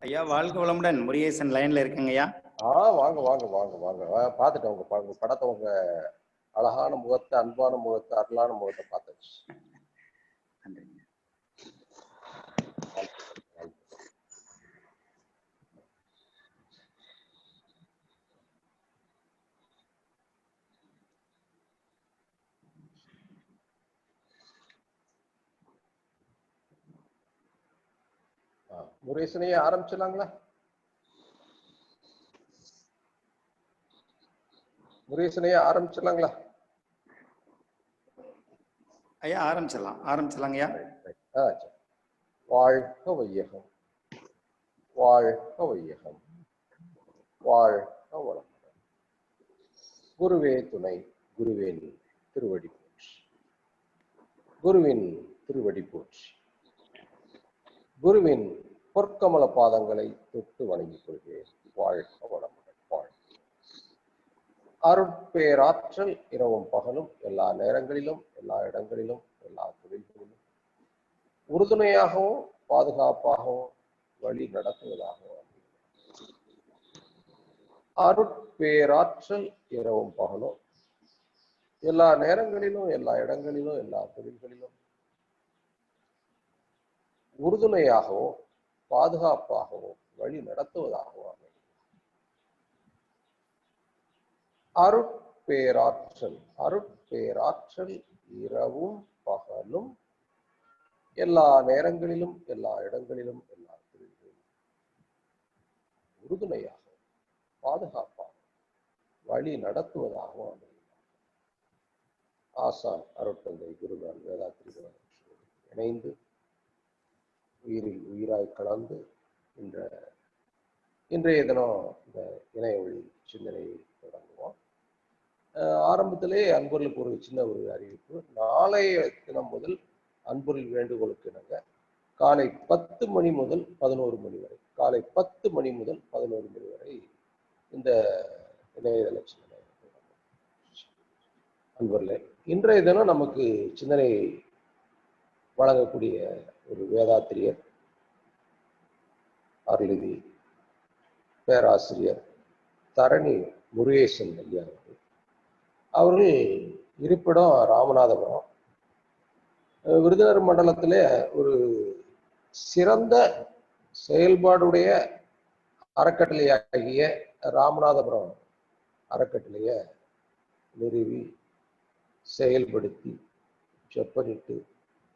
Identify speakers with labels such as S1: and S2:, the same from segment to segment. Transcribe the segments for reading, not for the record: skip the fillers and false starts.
S1: ஐயா வாழ்க வளமுடன். முருகேசன் லைன்ல இருக்குங்கய்யா.
S2: வாங்க வாங்க வாங்க வாங்க பார்த்துட்டேன் உங்க படத்தை, உங்க அழகான முகத்தை, அன்பான முகத்தை, அருளான முகத்தை பார்த்தாச்சு.
S1: நன்றிங்க.
S2: முருகேசனையே ஆரம்பிச்சிடலாங்களா? முருகேசனையே ஆரம்பிச்சிடலாங்களா?
S1: ஐயா ஆரம்பிச்சிடலாங்கய்யா.
S2: வாழ்க வையகம், வாழ்க வையகம், வாழ்க வளமுடன். குருவே துணை, குருவேன் திருவடி போற்றி, குருவின் திருவடி போற்றி. குருவின் பொற்கமல பாதங்களை தொட்டு வணங்கிக் கொள்கிறேன். வாழ்க வளமுடன். வாழ்க அருட்பேராற்றல் இரவும் பகலும் எல்லா நேரங்களிலும், எல்லா இடங்களிலும், எல்லா தொழில்களிலும் உறுதுணையாகவும் பாதுகாப்பாகவும் வழி நடத்துவதாகவும் அருட்பேராற்றல் இரவும் பகலும் எல்லா நேரங்களிலும், எல்லா இடங்களிலும், எல்லா தொழில்களிலும் உறுதுணையாகவும் பாதுகாப்பாகவும் வழி நடத்துவதாகவும் அமையும். அருட்பேராற்றல், அருட்பேராற்றல் இரவும் பகலும் எல்லா நேரங்களிலும், எல்லா இடங்களிலும், எல்லா தொழில்களிலும் உறுதுணையாகவும் பாதுகாப்பாகவும் வழி நடத்துவதாகவும் அமையும். ஆசான் அருட்தந்தை குருவான் வேதாத்திரி இணைந்து உயிரில் உயிராய் கலந்து இன்றைய தினம் இந்த இணைய ஒளி சிந்தனையை தொடங்குவோம். ஆரம்பத்திலே அன்பர்களுக்கு ஒரு சின்ன ஒரு அறிவிப்பு. நாளைய தினம் முதல் அன்பொருள் வேண்டுகோளுக்கு இணங்க காலை 10 மணி முதல் 11 மணி வரை, காலை 10 மணி முதல் 11 மணி வரை இந்த இணையதள சிந்தனை அன்பர்களே. இன்றைய தினம் நமக்கு சிந்தனை வழங்கக்கூடிய ஒரு வேதாத்திரியர், அருள்நிதி பேராசிரியர் தரணி முருகேசன் ஐயா அவர்கள் இருப்பிடம் ராமநாதபுரம். விருதுநகர் மண்டலத்திலே ஒரு சிறந்த செயல்பாடுடைய அறக்கட்டளையாகிய ராமநாதபுரம் அறக்கட்டளையை நிறுவி செயல்படுத்தி செப்பனிட்டு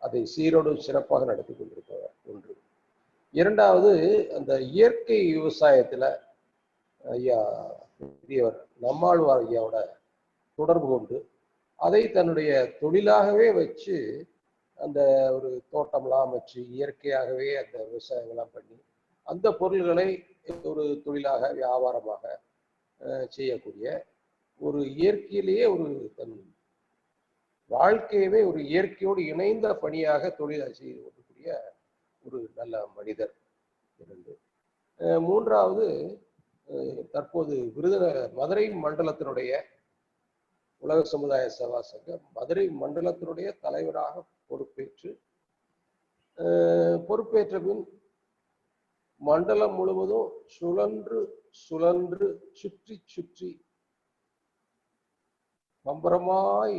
S2: அதை சீரோடு சிறப்பாக நடத்தி கொண்டிருப்பவர் ஒன்று. இரண்டாவது, அந்த இயற்கை விவசாயத்துல ஐயா பெரியவர் நம்மாழ்வார் ஐயாவோட தொடர்பு கொண்டு அதை தன்னுடைய தொழிலாகவே வச்சு அந்த ஒரு தோட்டம்லாம் அமைச்சு இயற்கையாகவே அந்த விவசாயங்கள்லாம் பண்ணி அந்த பொருள்களை ஒரு தொழிலாக வியாபாரமாக செய்யக்கூடிய ஒரு இயற்கையிலேயே ஒரு தன் வாழ்க்கையவே ஒரு இயற்கையோடு இணைந்த பணியாக தொழில் செய்து கொள்ளக்கூடிய ஒரு நல்ல மனிதர். இரண்டு. மூன்றாவது, தற்போது மதுரை மண்டலத்தினுடைய உலக சமுதாய சேவா சங்கம் மதுரை மண்டலத்தினுடைய தலைவராக பொறுப்பேற்ற பின் மண்டலம் முழுவதும் சுழன்று சுற்றி சுற்றி பம்பரமாய்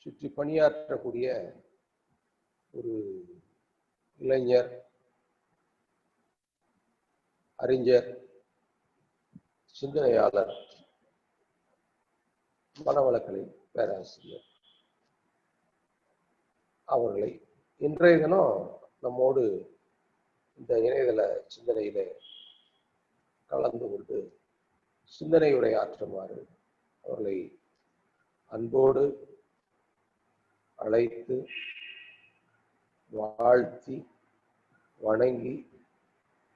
S2: சுற்றி பணியாற்றக்கூடிய ஒரு இளைஞர், அறிஞர், சிந்தனையாளர், மனவளக்கலை பேராசிரியர் அவர்களை இன்றைய தினம் நம்மோடு இந்த இணையதள சிந்தனையில கலந்து கொண்டு சிந்தனை உரையாற்றுமாறு அவர்களை அன்போடு அழைத்து வாழ்த்தி வணங்கி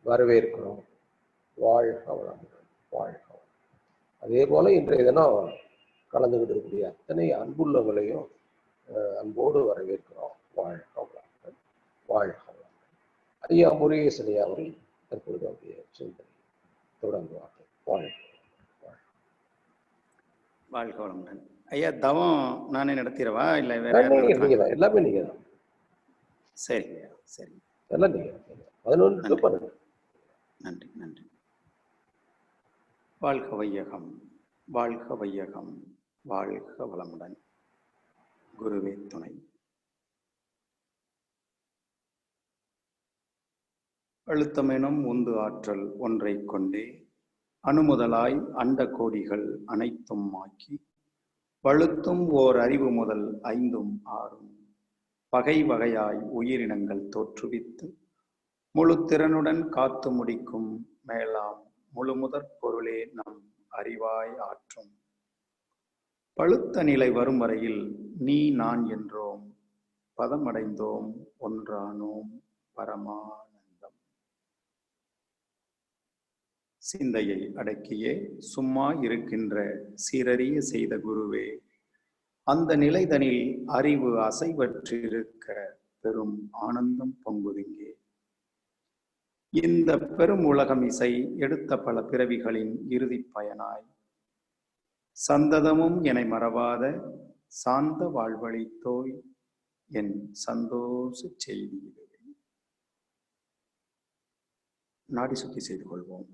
S2: வரவேற்கிறோம். வாழ்க வளமுடன். வாழ்க. அதே போல இன்றைய தினம் கலந்துகிட்டு இருக்கக்கூடிய அத்தனை அன்புள்ளவங்களையும் அன்போடு வரவேற்கிறோம். வாழ்க வளமுடன். வாழ்க வளமுடன். ஐயா முருகேசன் ஐயா அவர்கள் தற்பொழுது அவருடைய சிந்தனை தொடங்குவார்கள். வாழ்க
S1: வாழ்க வளமுடன். ஐயா தவம் நானே நடத்திடவா இல்லை வேற
S2: எல்லாமே நீங்க தான்?
S1: சரிங்க சரி,
S2: எல்லாம் நீங்க 11 பண்ணுங்க.
S1: நன்றி, நன்றி. வாழ்க வையகம், வாழ்க வையகம், வாழ்க வளமுடன். குருவே துணை. அழுத்தமெனும் உந்து ஆற்றல் ஒன்றைக் கொண்டே அணுமுதலாய் அண்ட கோடிகள் அனைத்தும் ஆக்கி வழுத்தும் ஓர் அறிவு முதல் ஐந்தும் ஆறும் வகை வகையாய் உயிரினங்கள் தோற்றுவித்து முழு திறனுடன் காத்து முடிக்கும் மேலாம் முழுமுதற் பொருளே நம் அறிவாய் ஆற்றும். பழுத்த நிலை வரும் வரையில் நீ நான் என்றோம், பதமடைந்தோம், ஒன்றானோம், பரமானந்தம். சிந்தையை அடக்கியே சும்மா இருக்கின்ற சீரறிய செய்த குருவே, அந்த நிலைதனில் அறிவு அசைவற்றிருக்க பெரும் ஆனந்தம் பொங்குதிங்கே. இந்த பெரும் உலகம் இசை எடுத்த பல பிறவிகளின் இறுதி பயனாய் சந்ததமும் என மறவாத சாந்த வாழ்வழித்தோய் என் சந்தோஷ செய்தி இதுவே. நாடி சுத்தி செய்து கொள்வோம்.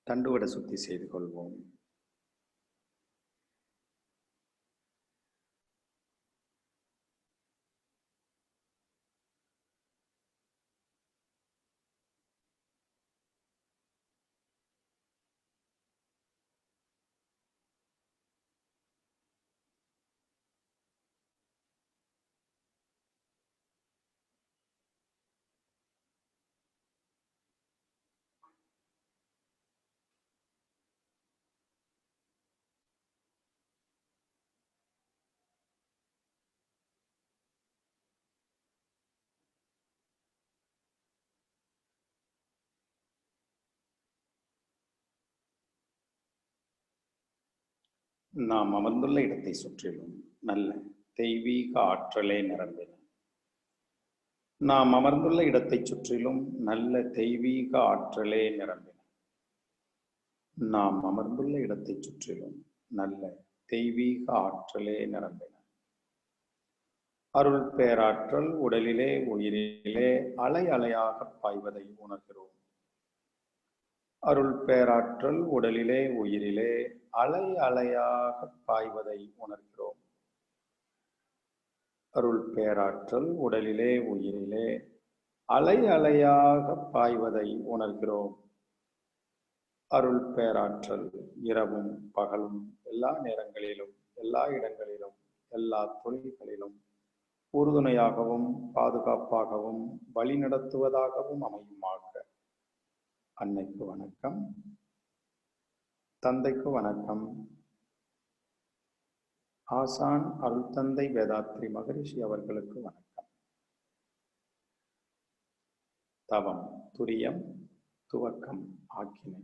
S1: தண்டுவட சுத்தி செய்து கொள்வோம். நாம் அமர்ந்துள்ள இடத்தை சுற்றிலும் நல்ல தெய்வீக ஆற்றலே நிரம்பின. நாம் அமர்ந்துள்ள இடத்தை சுற்றிலும் நல்ல தெய்வீக ஆற்றலே நிரம்பின. நாம் அமர்ந்துள்ள இடத்தை சுற்றிலும் நல்ல தெய்வீக ஆற்றலே நிரம்பின. அருள் பேராற்றல் உடலிலே உயிரிலே அலை அலையாக பாய்வதை உணர்கிறோம். அருள் பேராற்றல் உடலிலே உயிரிலே அலை அலையாக பாய்வதை உணர்கிறோம். அருள் பேராற்றல் உடலிலே உயிரிலே அலை அலையாக பாய்வதை உணர்கிறோம். அருள் பேராற்றல் இரவும் பகலும் எல்லா நேரங்களிலும் எல்லா இடங்களிலும் எல்லா தொழில்களிலும் உறுதுணையாகவும் பாதுகாப்பாகவும் வழிநடத்துவதாகவும் அமையுமாக. அன்னைக்கு வணக்கம், தந்தைக்கு வணக்கம், ஆசான் அருள் தந்தை வேதாத்ரி மகரிஷி அவர்களுக்கு வணக்கம். தவம் துரியம் துவக்கம் ஆக்கினை.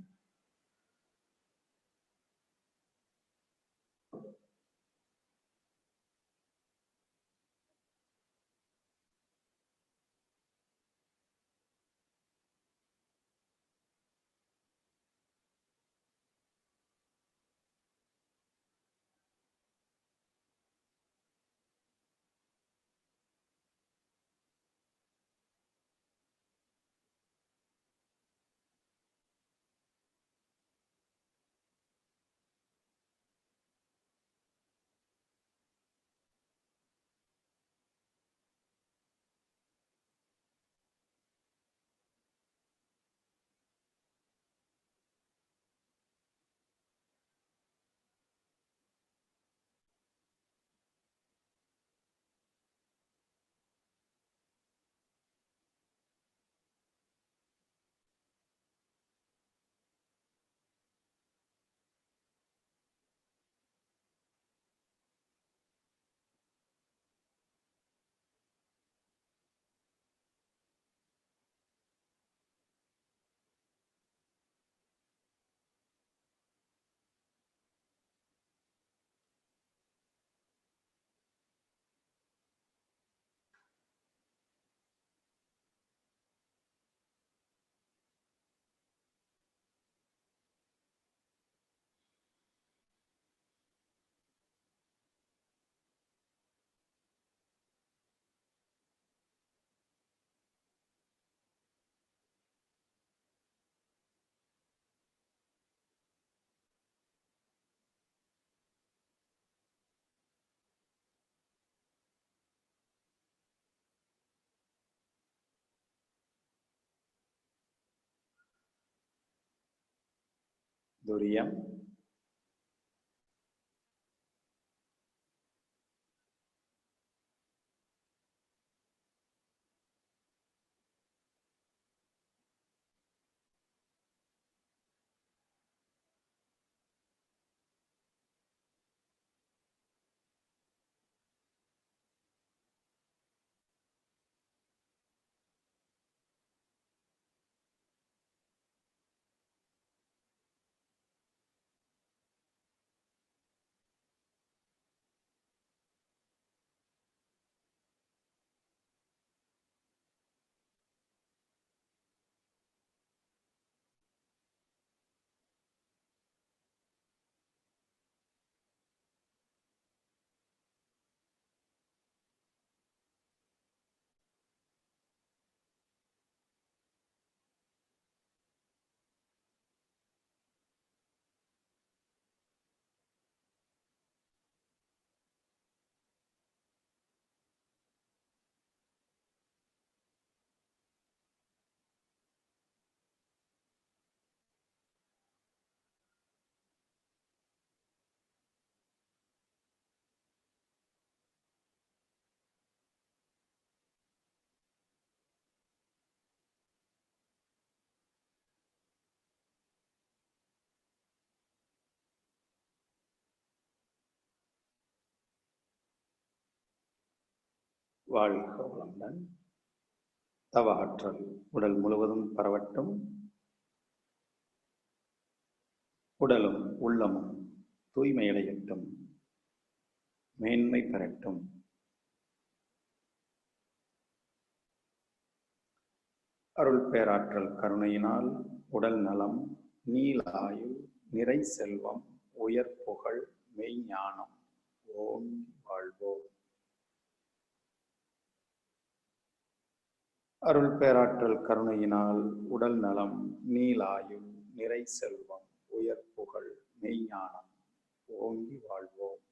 S1: துரியம், வாழ்க வளமுடன். தவ ஆற்றல் உடல் முழுவதும் பரவட்டும். உடலும் உள்ளமும் தூய்மையடையட்டும், மேன்மை பெறட்டும். அருள் பேராற்றல் கருணையினால் உடல் நலம், நீலாயுள், நிறை செல்வம், உயர் புகழ், மெய்ஞானம் ஓம் வாழ்வோம். அருள் பேராற்றல் கருணையினால் உடல் நலம், நீலாயுள், நிறை செல்வம், உயர் புகழ், மெய்ஞானம் ஓங்கி வாழ்வோம்.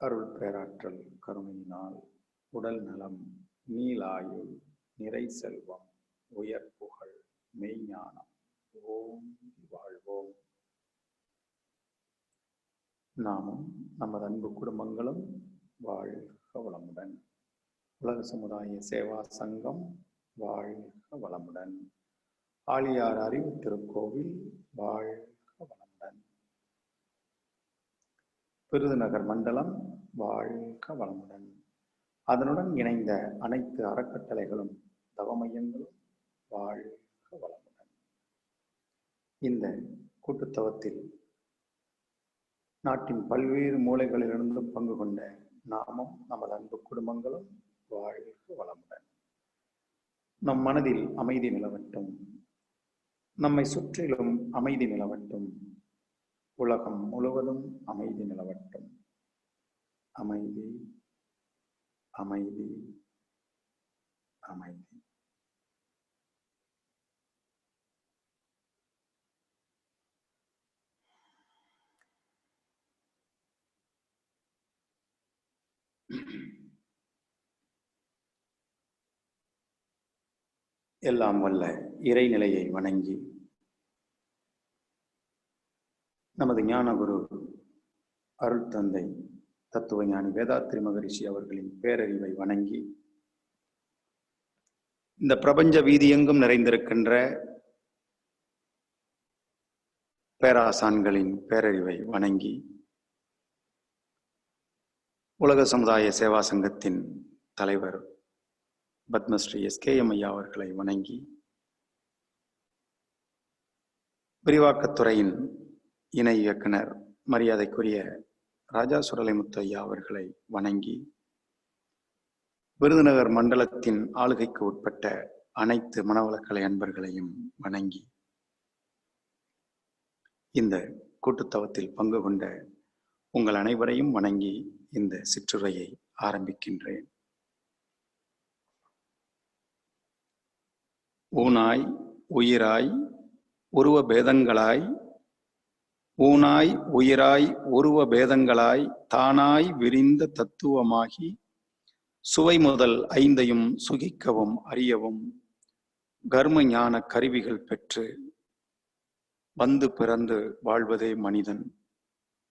S1: அருள் பேராற்றல் கருணையினால் உடல் நலம், நீலாயுள், நிறை செல்வம், உயர் புகழ், மெய்ஞானம் ஓங்கி வாழ்வோம். நாமும் நமது அன்பு குடும்பங்களும் வாழ்க வளமுடன். உலக சமுதாய சேவா சங்கம் வாழ்க வளமுடன். ஆழியார் அறிவு திருக்கோவில் வாழ்க வளமுடன். விருதுநகர் மண்டலம் வாழ்க வளமுடன். அதனுடன் இணைந்த அனைத்து அறக்கட்டளைகளும் தவமையங்களும் வாழ்க வளமுடன். இந்த கூட்டுத்தவத்தில் நாட்டின் பல்வேறு மூலைகளிலிருந்து பங்கு கொண்ட நாமும் நமது அன்பு குடும்பங்களும் வாழ்க வளமுடன். நம் மனதில் அமைதி நிலவட்டும், நம்மை சுற்றிலும் அமைதி நிலவட்டும், உலகம் முழுவதும் அமைதி நிலவட்டும். அமைதி, அமைதி, அமைதி. எல்லாம் வல்ல இறைநிலையை வணங்கி நமது ஞானகுரு அருள் தந்தை தத்துவ ஞானி வேதாத்ரி மகரிஷி அவர்களின் பேரறிவை வணங்கி இந்த பிரபஞ்ச வீதியெங்கும் நிறைந்திருக்கின்ற பேராசான்களின் பேரறிவை வணங்கி உலக சமுதாய சேவா சங்கத்தின் தலைவர் பத்மஸ்ரீ SKM ஐயா அவர்களை வணங்கி விரிவாக்கத்துறையின் இணை இயக்குனர் மரியாதைக்குரிய ராஜா சுடலைமுத்து ஐயா அவர்களை வணங்கி விருதுநகர் மண்டலத்தின் ஆளுகைக்கு உட்பட்ட அனைத்து மனவளக்கலை அன்பர்களையும் வணங்கி இந்த கூட்டுத்தவத்தில் பங்கு கொண்ட உங்கள் அனைவரையும் வணங்கி இந்த சிற்றுரையை ஆரம்பிக்கின்றேன். ஊனாய் உயிராய் உருவ பேதங்களாய், ஊனாய் உயிராய் உருவ பேதங்களாய் தானாய் விரிந்த தத்துவமாகி சுவை முதல் ஐந்தையும் சுகிக்கவும் அறியவும் கர்ம ஞான கருவிகள் பெற்று வந்து பிறந்து வாழ்வதே மனிதன்.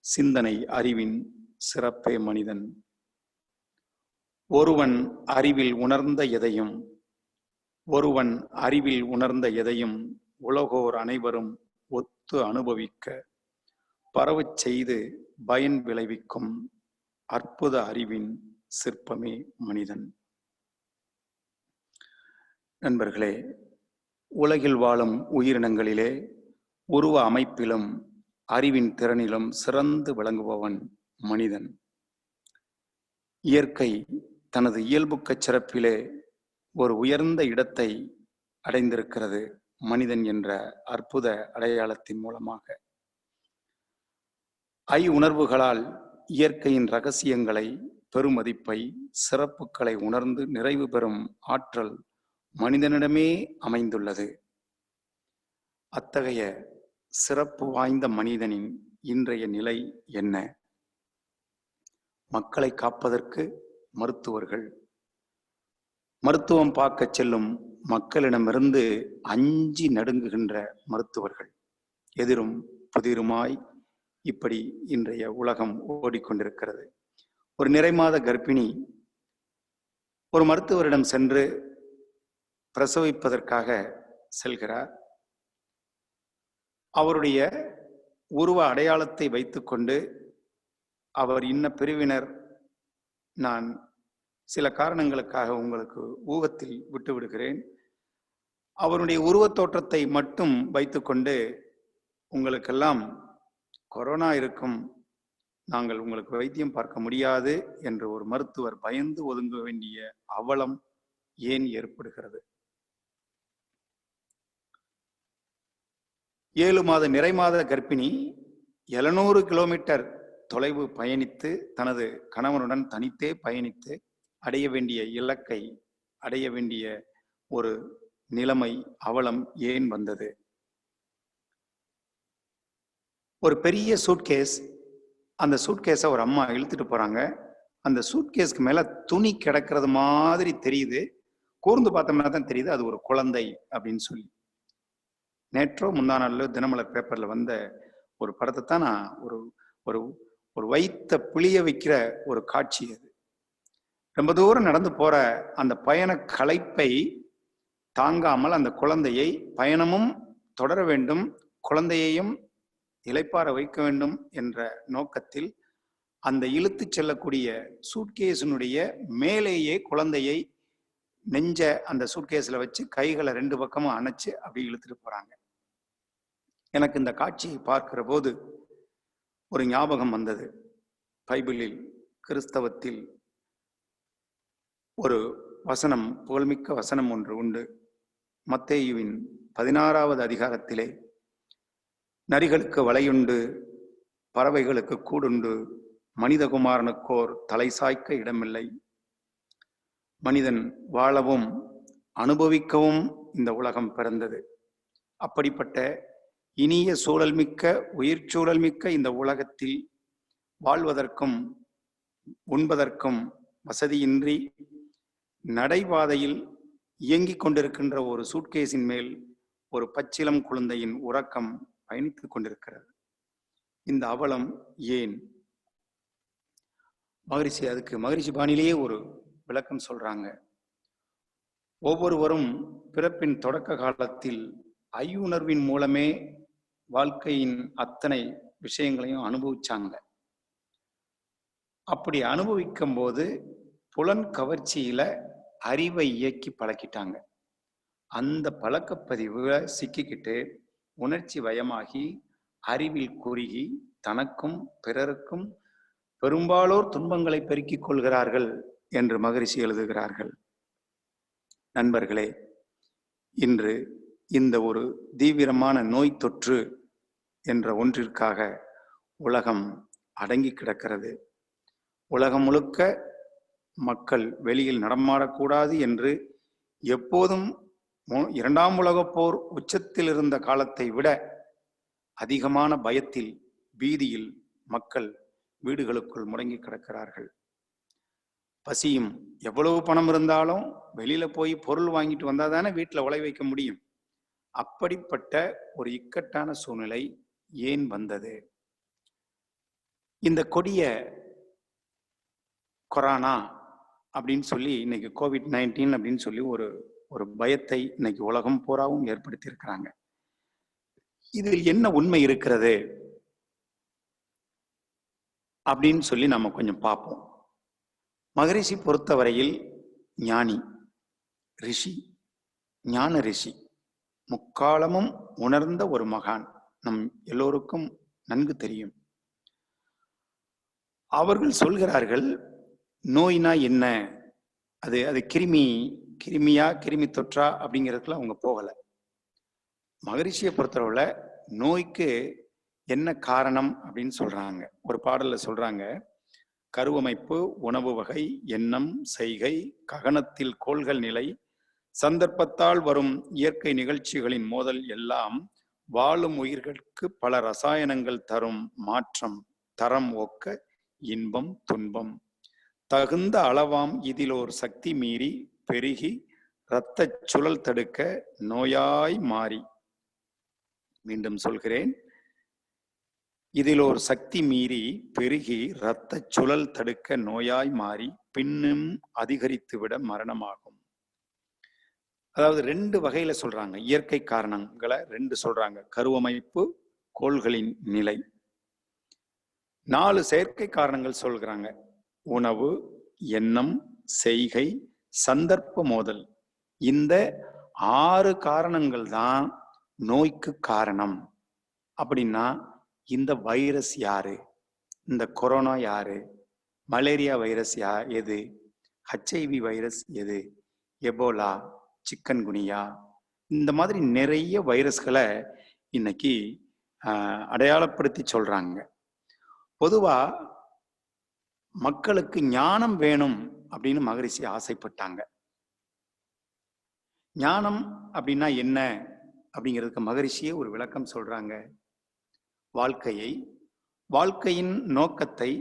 S1: சிந்தனை அறிவின் சிறப்பே மனிதன். ஒருவன் அறிவில் உணர்ந்த எதையும் உலகோர் அனைவரும் ஒத்து அனுபவிக்க பரவச் செய்து பயன் விளைவிக்கும் அற்புத அறிவின் சிற்பமே மனிதன். நண்பர்களே, உலகில் வாழும் உயிரினங்களிலே உருவ அமைப்பிலும் அறிவின் திறனிலும் சிறந்து விளங்குபவன் மனிதன். இயற்கை தனது இயல்புக்கச் சிறப்பிலே ஒரு உயர்ந்த இடத்தை அடைந்திருக்கிறது மனிதன் என்ற அற்புத அடையாளத்தின் மூலமாக. உணர்வுகளால் இயற்கையின் இரகசியங்களை, பெருமதிப்பை, சிறப்புகளை உணர்ந்து நிறைவு பெறும் ஆற்றல் மனிதனிடமே அமைந்துள்ளது. அத்தகைய சிறப்பு வாய்ந்த மனிதனின் இன்றைய நிலை என்ன? மக்களை காப்பதற்கு மருத்துவம் பார்க்க செல்லும் மக்களிடமிருந்து அஞ்சி நடுங்குகின்ற மருத்துவர்கள், எதிரும் புதிருமாய் இப்படி இன்றைய உலகம் ஓடிக்கொண்டிருக்கிறது. ஒரு நிறைமாத கர்ப்பிணி ஒரு மருத்துவரிடம் சென்று பிரசவிப்பதற்காக செல்கிறார். அவருடைய உருவ அடையாளத்தை வைத்துக்கொண்டு, அவர் இன்ன பிரிவினர், நான் சில காரணங்களுக்காக உங்களுக்கு ஊகத்தில் விட்டுவிடுகிறேன், அவருடைய உருவத் தோற்றத்தை மட்டும் வைத்துக்கொண்டு உங்களுக்கெல்லாம் கொரோனா இருக்கும், நாங்கள் உங்களுக்கு வைத்தியம் பார்க்க முடியாது என்று ஒரு மருத்துவர் பயந்து ஒதுங்க வேண்டிய அவலம் ஏன் ஏற்படுகிறது? 7 மாத நிறைமாத கர்ப்பிணி 700 கிலோமீட்டர் தொலைவு பயணித்து, தனது கணவனுடன் தனித்தே பயணித்து அடைய வேண்டிய இலக்கை அடைய வேண்டிய ஒரு நிலைமை, அவலம் ஏன் வந்தது? ஒரு பெரிய சூட்கேஸ், அந்த சூட்கேஸை ஒரு அம்மா இழுத்துட்டு போறாங்க. அந்த சூட்கேஸ்க்கு மேல துணி கிடக்கிறது மாதிரி தெரியுது. கூர்ந்து பார்த்தோம்னா தான் தெரியுது அது ஒரு குழந்தை அப்படின்னு சொல்லி. நேற்றோ முந்தா நாள் தினமலர் பேப்பர்ல வந்த ஒரு படத்தை தான் நான் ஒரு வைத்த புளிய வைக்கிற ஒரு காட்சி. அது ரொம்ப தூரம் நடந்து போற அந்த பயண களைப்பை தாங்காமல் அந்த குழந்தையை, பயணமும் தொடர வேண்டும், குழந்தையையும் இளைப்பாற வைக்க வேண்டும் என்ற நோக்கத்தில் அந்த இழுத்து செல்லக்கூடிய சூட்கேஸினுடைய மேலேயே குழந்தையை நெஞ்ச அந்த சூட்கேஸ்ல வச்சு கைகளை 2 பக்கமும் அணைச்சு அப்படி இழுத்துட்டு போறாங்க. எனக்கு இந்த காட்சியை பார்க்கிற போது ஒரு ஞாபகம் வந்தது. பைபிளில், கிறிஸ்தவத்தில் ஒரு வசனம், புகழ்மிக்க வசனம் ஒன்று உண்டு. மத்தேயுவின் 16வது அதிகாரத்திலே, நரிகளுக்கு வலையுண்டு, பறவைகளுக்கு கூடுண்டு, மனிதகுமாரனுக்கோர் தலை சாய்க்க இடமில்லை. மனிதன் வாழவும் அனுபவிக்கவும் இந்த உலகம் பிறந்தது. அப்படிப்பட்ட இனிய சூழல்மிக்க, உயிர் சூழல்மிக்க இந்த உலகத்தில் வாழ்வதற்கும் உண்பதற்கும் வசதியின்றி நடைபாதையில் இயங்கிக் கொண்டிருக்கின்ற ஒரு சூட்கேஸின் மேல் ஒரு பச்சிளம் குழந்தையின் உறக்கம் பயணித்துக் கொண்டிருக்கிறது. இந்த அவலம் ஏன்? மகரிஷி பாணியிலேயே ஒரு விளக்கம் சொல்றாங்க. ஒவ்வொருவரும் பிறப்பின் தொடக்க காலத்தில் ஐயுணர்வின் மூலமே வாழ்க்கையின் அத்தனை விஷயங்களையும் அனுபவிச்சாங்க. அப்படி அனுபவிக்கும் போது புலன் கவர்ச்சியில அறிவை இயக்கி பழக்கிட்டாங்க. அந்த பழக்கப்பதிவுல சிக்கிக்கிட்டு உணர்ச்சி வயமாகி அறிவில் குறுகி தனக்கும் பிறருக்கும் பெரும்பாலோர் துன்பங்களை பெருக்கிக் கொள்கிறார்கள் என்று மகரிஷி எழுதுகிறார்கள். நண்பர்களே, இன்று இந்த ஒரு தீவிரமான நோய் தொற்று என்ற ஒன்றிற்காக உலகம் அடங்கி கிடக்கிறது. உலகம் முழுக்க மக்கள் வெளியில் நடமாடக்கூடாது என்று எப்போதும் 2ஆம் உலகப் போர் உச்சத்தில் இருந்த காலத்தை விட அதிகமான பயத்தில், பீதியில் மக்கள் வீடுகளுக்குள் முடங்கி கிடக்கிறார்கள். பசியும். எவ்வளவு பணம் இருந்தாலும் வெளியில போய் பொருள் வாங்கிட்டு வந்தா தானே வீட்டுல உழை வைக்க முடியும். அப்படிப்பட்ட ஒரு இக்கட்டான சூழ்நிலை ஏன் வந்தது? இந்த கொடிய கொரோனா அப்படின்னு சொல்லி இன்னைக்கு COVID-19 அப்படின்னு சொல்லி ஒரு பயத்தை இன்னைக்கு உலகம் பூராவும் ஏற்படுத்தி இருக்கிறாங்க. இதில் என்ன உண்மை இருக்கிறது அப்படின்னு சொல்லி நம்ம கொஞ்சம் பார்ப்போம். மகரிஷி பொறுத்தவரையில் ஞானி, ரிஷி, ஞான ரிஷி, முக்காலமும் உணர்ந்த ஒரு மகான், நம் எல்லோருக்கும் நன்கு தெரியும். அவர்கள் சொல்கிறார்கள், நோய்னா என்ன, அது அது கிருமியா கிருமி தொற்றா அப்படிங்கிறதுக்குலாம் அவங்க போகல. மகரிஷியை பொறுத்தளவுல நோய்க்கு என்ன காரணம் அப்படின்னு சொல்றாங்க. ஒரு பாடல்ல சொல்றாங்க, கருவமைப்பு, உணவு வகை, எண்ணம், செய்கை, ககனத்தில் கோள்கள் நிலை, சந்தர்ப்பத்தால் வரும் இயற்கை நிகழ்ச்சிகளின் மோதல் எல்லாம் வாழும் உயிர்களுக்கு பல ரசாயனங்கள் தரும் மாற்றம், தரம் ஒக்க இன்பம் துன்பம், தகுந்த அளவாம் இதிலோர் சக்தி மீறி பெருகி இரத்த சுழல் தடுக்க நோயாய் மாறி. மீண்டும் சொல்கிறேன், இதிலோர் சக்தி மீறி பெருகி இரத்த சுழல் தடுக்க நோயாய் மாறி பின்னும் அதிகரித்துவிட மரணமாகும். அதாவது 2 வகையில சொல்றாங்க, இயற்கை காரணங்களை 2 சொல்றாங்க. கருவமைப்பு, கோள்களின் நிலை. 4 செயற்கை காரணங்கள் சொல்கிறாங்க. உணவு, எண்ணம், செய்கை, சந்தர்ப்ப மோதல். இந்த 6 காரணங்கள் தான் நோய்க்கு காரணம். அப்படின்னா இந்த வைரஸ் யாரு, இந்த கொரோனா யாரு, மலேரியா வைரஸ் எது, HIV வைரஸ் எது, எபோலா, சிக்கன் குனியா, இந்த மாதிரி நிறைய வைரஸ்களை இன்னைக்கு அடையாளப்படுத்தி சொல்றாங்க. பொதுவா மக்களுக்கு ஞானம் வேணும் அப்படின்னு மகரிஷி ஆசைப்பட்டாங்க. ஞானம் அப்படின்னா என்ன அப்படிங்கிறதுக்கு மகரிஷியே ஒரு விளக்கம் சொல்றாங்க. வாழ்க்கையை, வாழ்க்கையின் நோக்கத்தை,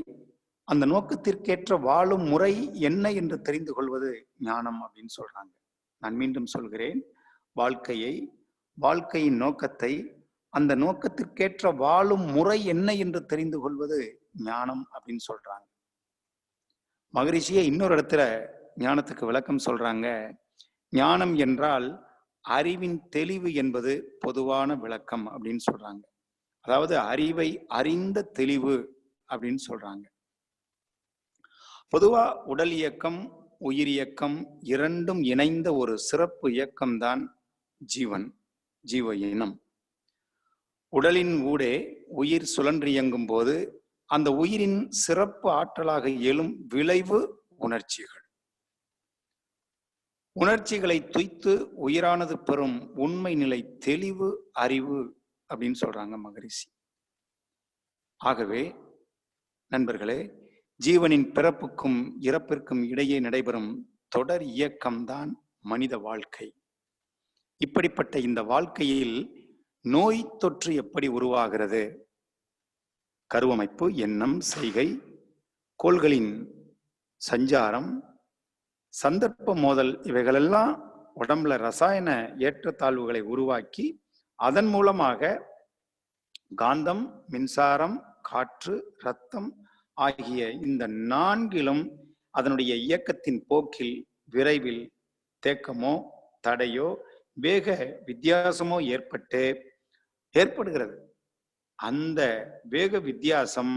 S1: அந்த நோக்கத்திற்கேற்ற வாழும் முறை என்ன என்று தெரிந்து கொள்வது ஞானம் அப்படின்னு சொல்றாங்க. நான் மீண்டும் சொல்கிறேன், வாழ்க்கையை, வாழ்க்கையின் நோக்கத்தை, அந்த நோக்கத்திற்கேற்ற வாழும் முறை என்ன என்று தெரிந்து கொள்வது ஞானம் அப்படின்னு சொல்றாங்க. மகரிஷியே இன்னொரு இடத்துல ஞானத்துக்கு விளக்கம் சொல்றாங்க. ஞானம் என்றால் அறிவின் தெளிவு என்பது பொதுவான விளக்கம் அப்படின்னு சொல்றாங்க. அதாவது அறிவை அறிந்த தெளிவு அப்படின்னு சொல்றாங்க. பொதுவா உடல் இயக்கம், உயிர் இயக்கம் இரண்டும் இணைந்த ஒரு சிறப்பு இயக்கம்தான் ஜீவன், ஜீவ இனம். உடலின் ஊடே உயிர் சுழன்று இயங்கும் போது அந்த உயிரின் சிறப்பு ஆற்றலாக எழும் விளைவு உணர்ச்சிகள். உணர்ச்சிகளை துய்த்து உயிரானது பெறும் உண்மை நிலை தெளிவு அறிவு அப்படின்னு சொல்றாங்க மகரிஷி. ஆகவே நண்பர்களே, ஜீவனின் பிறப்புக்கும் இறப்பிற்கும் இடையே நடைபெறும் தொடர் இயக்கம்தான் மனித வாழ்க்கை. இப்படிப்பட்ட இந்த வாழ்க்கையில் நோய் தொற்று எப்படி உருவாகிறது? கருவமைப்பு, எண்ணம், செய்கை, கோள்களின் சஞ்சாரம், சந்தர்ப்ப மோதல், இவைகளெல்லாம் உடம்புல ரசாயன ஏற்றத்தாழ்வுகளை உருவாக்கி அதன் மூலமாக காந்தம், மின்சாரம், காற்று, இரத்தம் ஆகிய இந்த 4லும் அதனுடைய இயக்கத்தின் போக்கில் விரைவில் தேக்கமோ தடையோ வேக வித்தியாசமோ ஏற்படுகிறது. அந்த வேக வித்தியாசம்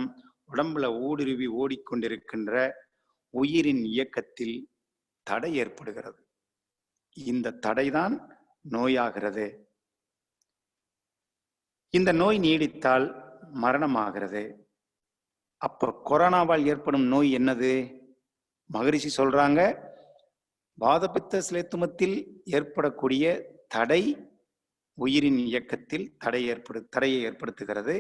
S1: உடம்புல ஊடுருவி ஓடிக்கொண்டிருக்கின்ற உயிரின் இயக்கத்தில் தடை ஏற்படுகிறது. இந்த தடைதான் நோயாகிறது. இந்த நோய் நீடித்தால் மரணமாகிறது. அப்ப கொரோனாவால் ஏற்படும் நோய் என்னது? மகரிஷி சொல்றாங்க, வாதபித்த சிலேத்துமத்தில் ஏற்படக்கூடிய தடை உயிரின் இயக்கத்தில் தடையை ஏற்படுத்துகிறது.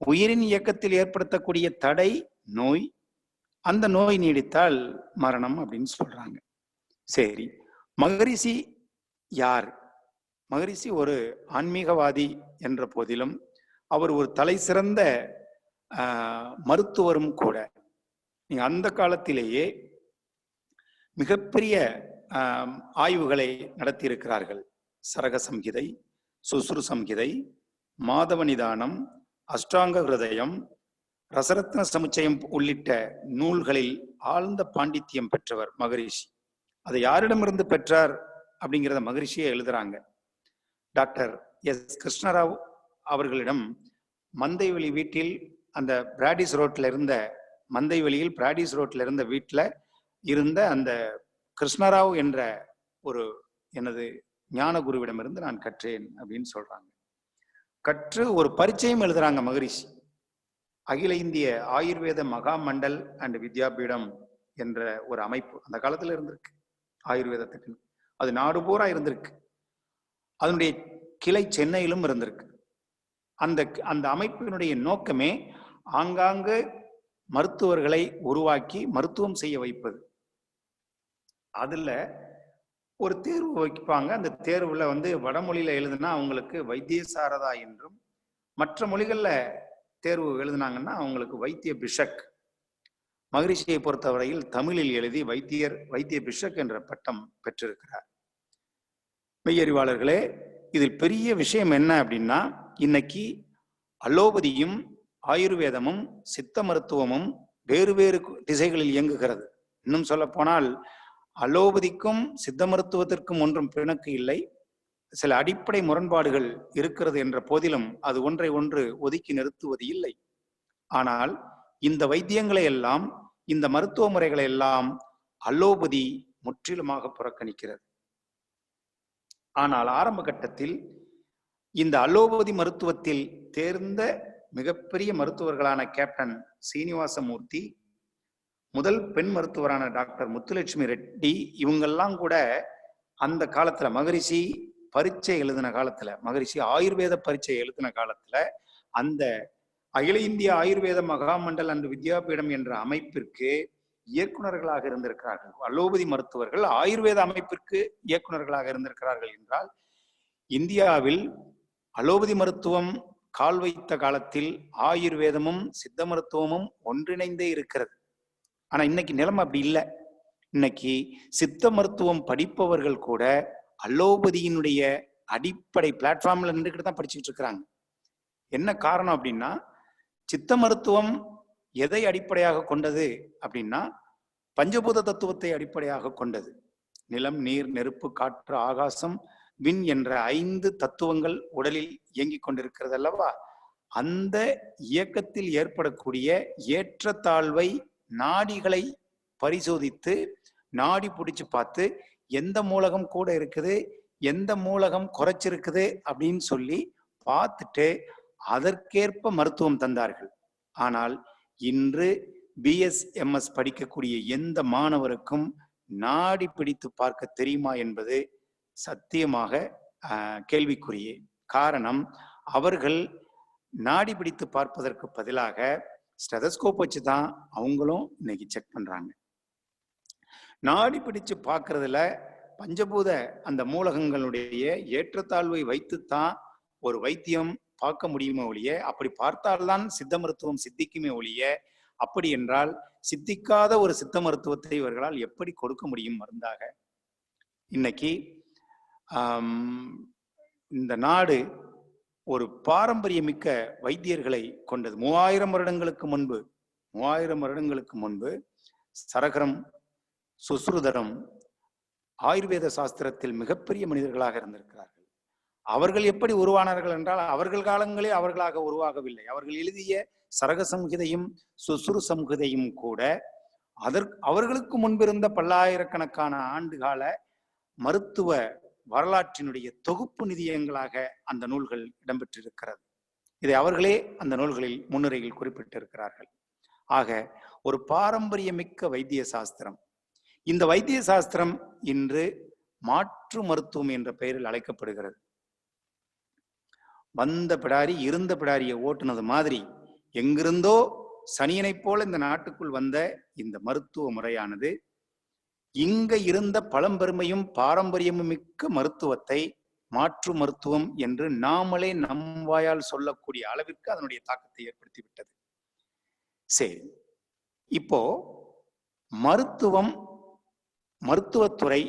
S1: உயிரின் இயக்கத்தில் ஏற்படுத்தக்கூடிய தடை நோய். அந்த நோய் நீடித்தால் மரணம் அப்படின்னு சொல்றாங்க. சரி, மகரிஷி யார்? மகரிஷி ஒரு ஆன்மீகவாதி என்ற போதிலும் அவர் ஒரு தலை சிறந்த மருத்துவரும் கூட. நீங்க அந்த காலத்திலேயே மிகப்பெரிய ஆய்வுகளை நடத்தியிருக்கிறார்கள். சரக சம்ஹிதை, சுஸ்ரு சம்ஹிதை, மாதவ நிதானம், அஷ்டாங்க ஹிருதயம், ரசரத்ன சமுச்சயம் உள்ளிட்ட நூல்களில் ஆழ்ந்த பாண்டித்யம் பெற்றவர் மகரிஷி. அதை யாரிடமிருந்து பெற்றார் அப்படிங்கிறத மகரிஷியே எழுதுறாங்க. டாக்டர் எஸ் கிருஷ்ணராவ் அவர்களிடம் மந்தைவெளி வீட்டில், அந்த பிராடிஸ் ரோட்ல இருந்த மந்தைவெளியில் பிராடிஸ் ரோட்ல இருந்த வீட்டில் இருந்த அந்த கிருஷ்ணராவ் என்ற ஒரு எனது ஞான குருவிடமிருந்து நான் கற்றேன் அப்படின்னு சொல்றாங்க. கற்று ஒரு பரீட்சையும் எழுதுறாங்க மகரிஷி. அகில இந்திய ஆயுர்வேத மகா மண்டல் அண்ட் வித்யாபீடம் என்ற ஒரு அமைப்பு அந்த காலத்துல இருந்திருக்கு. ஆயுர்வேதத்துக்கு அது நாடு பூரா இருந்திருக்கு. அதனுடைய கிளை சென்னையிலும் இருந்திருக்கு. அந்த அந்த அமைப்பினுடைய நோக்கமே ஆங்காங்கு மருத்துவர்களை உருவாக்கி மருத்துவம் செய்ய வைப்பது. அதுல ஒரு தேர்வு வைப்பாங்க. அந்த தேர்வுல வடமொழியில எழுதுனா அவங்களுக்கு வைத்தியசாரதா என்றும், மற்ற மொழிகள்ல தேர்வு எழுதினாங்கன்னா அவங்களுக்கு வைத்திய பிஷக். மகரிஷியை பொறுத்தவரையில் தமிழில் எழுதி வைத்திய பிஷக் என்ற பட்டம் பெற்றிருக்கிறார். மெய்யறிவாளர்களே, இதில் பெரிய விஷயம் என்ன அப்படின்னா, இன்னைக்கு அலோபதியும் ஆயுர்வேதமும் சித்த மருத்துவமும் வேறு வேறு திசைகளில் இயங்குகிறது. இன்னும் சொல்ல போனால் அலோபதிக்கும் சித்த மருத்துவத்திற்கும் ஒன்றும் பிணக்கு இல்லை. சில அடிப்படை முரண்பாடுகள் இருக்கிறது என்ற போதிலும் அது ஒன்றை ஒன்று ஒதுக்கி நிறுத்துவது இல்லை. ஆனால் இந்த வைத்தியங்களை எல்லாம், இந்த மருத்துவ முறைகளை எல்லாம் அலோபதி முற்றிலுமாக புறக்கணிக்கிறது. ஆனால் ஆரம்ப கட்டத்தில் இந்த அலோபதி மருத்துவத்தில் தேர்ந்த மிகப்பெரிய மருத்துவர்களான கேப்டன் சீனிவாசமூர்த்தி, முதல் பெண் மருத்துவரான டாக்டர் முத்துலட்சுமி ரெட்டி, இவங்கெல்லாம் கூட அந்த காலத்துல மகரிஷி பரீட்சை எழுதின காலத்துல, மகரிஷி ஆயுர்வேத பரீட்சை எழுதின காலத்துல அந்த அகில இந்திய ஆயுர்வேத மகாமண்டல் அண்ட் வித்யாபீடம் என்ற அமைப்பிற்கு இயக்குநர்களாக இருந்திருக்கிறார்கள். அலோபதி மருத்துவர்கள் ஆயுர்வேத அமைப்பிற்கு இயக்குநர்களாக இருந்திருக்கிறார்கள் என்றால், இந்தியாவில் அலோபதி மருத்துவம் கால் வைத்த காலத்தில் ஆயுர்வேதமும் சித்த மருத்துவமும் ஒன்றிணைந்தே இருக்கிறது. ஆனா இன்னைக்கு நிலைமை அப்படி இல்லை. இன்னைக்கு சித்த மருத்துவம் படிப்பவர்கள் கூட அலோபதியினுடைய அடிப்படை பிளாட்ஃபார்ம்ல நின்றுக்கிட்டு தான் படிச்சுக்கிட்டு இருக்கிறாங்க. என்ன காரணம் அப்படின்னா, சித்த மருத்துவம் எதை அடிப்படையாக கொண்டது அப்படின்னா, பஞ்சபூத தத்துவத்தை அடிப்படையாக கொண்டது. நிலம், நீர், நெருப்பு, காற்று, ஆகாசம், விண் என்ற 5 தத்துவங்கள் உடலில் இயங்கிக் கொண்டிருக்கிறது அல்லவா? அந்த இயக்கத்தில் ஏற்படக்கூடிய ஏற்றத்தாழ்வை நாடிகளை பரிசோதித்து நாடி பிடிச்சு பார்த்து எந்த மூலகம் கூட இருக்குது, எந்த மூலகம் குறைச்சிருக்குது அப்படின்னு சொல்லி பார்த்துட்டு அதற்கேற்ப மருத்துவம் தந்தார்கள். ஆனால் இன்று BSMS படிக்கக்கூடிய எந்த மாணவருக்கும் நாடி பிடித்து பார்க்க தெரியுமா என்பது சத்தியமாக கேள்விக்குரிய. காரணம், அவர்கள் நாடி பிடித்து பார்ப்பதற்கு பதிலாக ஸ்டெதஸ்கோப் வச்சுதான் அவங்களும் இன்னைக்கு செக் பண்றாங்க. நாடி பிடிச்சு பார்க்கறதுல பஞ்சபூத அந்த மூலகங்களுடைய ஏற்றத்தாழ்வை வைத்துத்தான் ஒரு வைத்தியம் பார்க்க முடியுமே ஒழிய, அப்படி பார்த்தால்தான் சித்த மருத்துவம் சித்திக்குமே ஒழிய, அப்படி என்றால் சித்திக்காத ஒரு சித்த மருத்துவத்தை இவர்களால் எப்படி கொடுக்க முடியும் மருந்தாக? இன்னைக்கு இந்த நாடு ஒரு பாரம்பரியமிக்க வைத்தியர்களை கொண்டது. 3000 வருடங்களுக்கு முன்பு சரகரம், சுஸ்ருதரம் ஆயுர்வேத சாஸ்திரத்தில் மிகப்பெரிய மனிதர்களாக இருந்திருக்கிறார்கள். அவர்கள் எப்படி உருவானார்கள் என்றால், அவர்கள் காலங்களே அவர்களாக உருவாகவில்லை. அவர்கள் எழுதிய சரக சம்ஹிதையும் சுஸ்ரு சம்ஹிதையும் கூட அவர்களுக்கு முன்பிருந்த பல்லாயிரக்கணக்கான ஆண்டுகால மருத்துவ வரலாற்றினுடைய தொகுப்பு நிதியங்களாக அந்த நூல்கள் இடம்பெற்றிருக்கிறது. இதை அவர்களே அந்த நூல்களில் முன்னுரையில் குறிப்பிட்டிருக்கிறார்கள். ஆக ஒரு பாரம்பரியமிக்க வைத்திய சாஸ்திரம். இந்த வைத்திய சாஸ்திரம் இன்று மாற்று மருத்துவம் என்ற பெயரில் அழைக்கப்படுகிறது. வந்த பிடாரி இருந்த பிடாரியை ஓட்டுனது மாதிரி எங்கிருந்தோ சனியனை போல இந்த நாட்டுக்குள் வந்த இந்த மருத்துவ முறையானது இங்க இருந்த பழம்பெருமையும் பாரம்பரியமும் மிக்க மருத்துவத்தை மாற்று மருத்துவம் என்று நாமளே நம் வாயால் சொல்லக்கூடிய அளவிற்கு அதனுடைய தாக்கத்தை ஏற்படுத்தி விட்டது. சரி, இப்போ மருத்துவம் மருத்துவத்துறை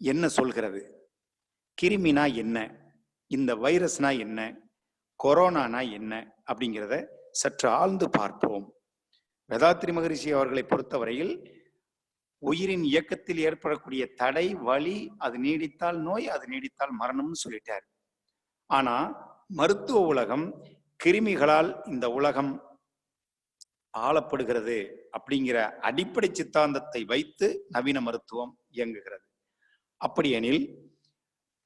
S1: என்ன சொல்கிறது, கிருமினா என்ன, இந்த வைரஸ்னா என்ன, கொரோனானா என்ன அப்படிங்கிறத சற்று ஆழ்ந்து பார்ப்போம். வேதாத்ரி மகரிஷி அவர்களை பொறுத்தவரையில் உயிரின் இயக்கத்தில் ஏற்படக்கூடிய தடை, வலி, அது நீடித்தால் நோய், அது நீடித்தால் மரணம்னு சொல்லிட்டார். ஆனா மருத்துவ உலகம் கிருமிகளால் இந்த உலகம் ஆளப்படுகிறது அப்படிங்கிற அடிப்படை சித்தாந்தத்தை வைத்து நவீன மருத்துவம் இயங்குகிறது. அப்படியெனில்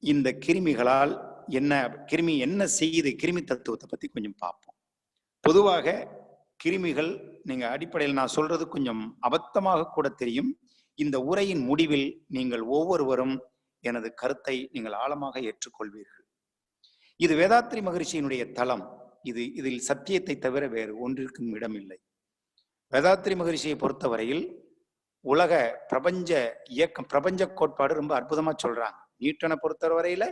S1: இந்த கிருமிகளால் என்ன, கிருமி என்ன செய்யுது, கிருமி தத்துவத்தை பத்தி கொஞ்சம் பார்ப்போம். பொதுவாக கிருமிகள், நீங்க அடிப்படையில் நான் சொல்றது கொஞ்சம் அபத்தமாக கூட தெரியும். இந்த உரையின் முடிவில் நீங்கள் ஒவ்வொருவரும் எனது கருத்தை நீங்கள் ஆழமாக ஏற்றுக்கொள்வீர்கள். இது வேதாத்ரி மகரிஷியினுடைய தளம். இதில் சத்தியத்தை தவிர வேறு ஒன்றிற்கும் இடமில்லை. வேதாத்ரி மகரிஷியை பொறுத்தவரையில் உலக பிரபஞ்ச இயக்கம், பிரபஞ்ச கோட்பாடு ரொம்ப அற்புதமா சொல்றாங்க. நியூட்டனை பொறுத்தவரையில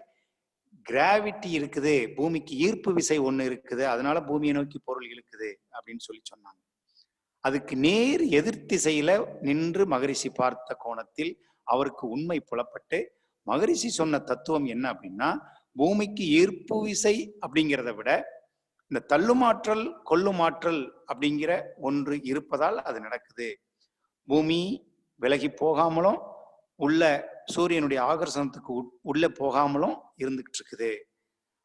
S1: கிராவிட்டி இருக்குது, பூமிக்கு ஈர்ப்பு விசை ஒண்ணு இருக்குது, அதனால பூமியை நோக்கி பொருள் இழுக்குது அப்படின்னு சொல்லி சொன்னாங்க. அதுக்கு நேர் எதிர் திசையில நின்று மகரிஷி பார்த்த கோணத்தில் அவருக்கு உண்மை புலப்பட்டு மகரிஷி சொன்ன தத்துவம் என்ன அப்படின்னா, பூமிக்கு ஈர்ப்பு விசை அப்படிங்கிறத விட இந்த தள்ளுமாற்றல் கொள்ளுமாற்றல் அப்படிங்கிற ஒன்று இருப்பதால் அது நடக்குது. பூமி விலகி போகாமலும் உள்ள சூரியனுடைய ஆகர்ஷணத்துக்கு உள்ள போகாமலும் இருந்துகிட்டு இருக்குது.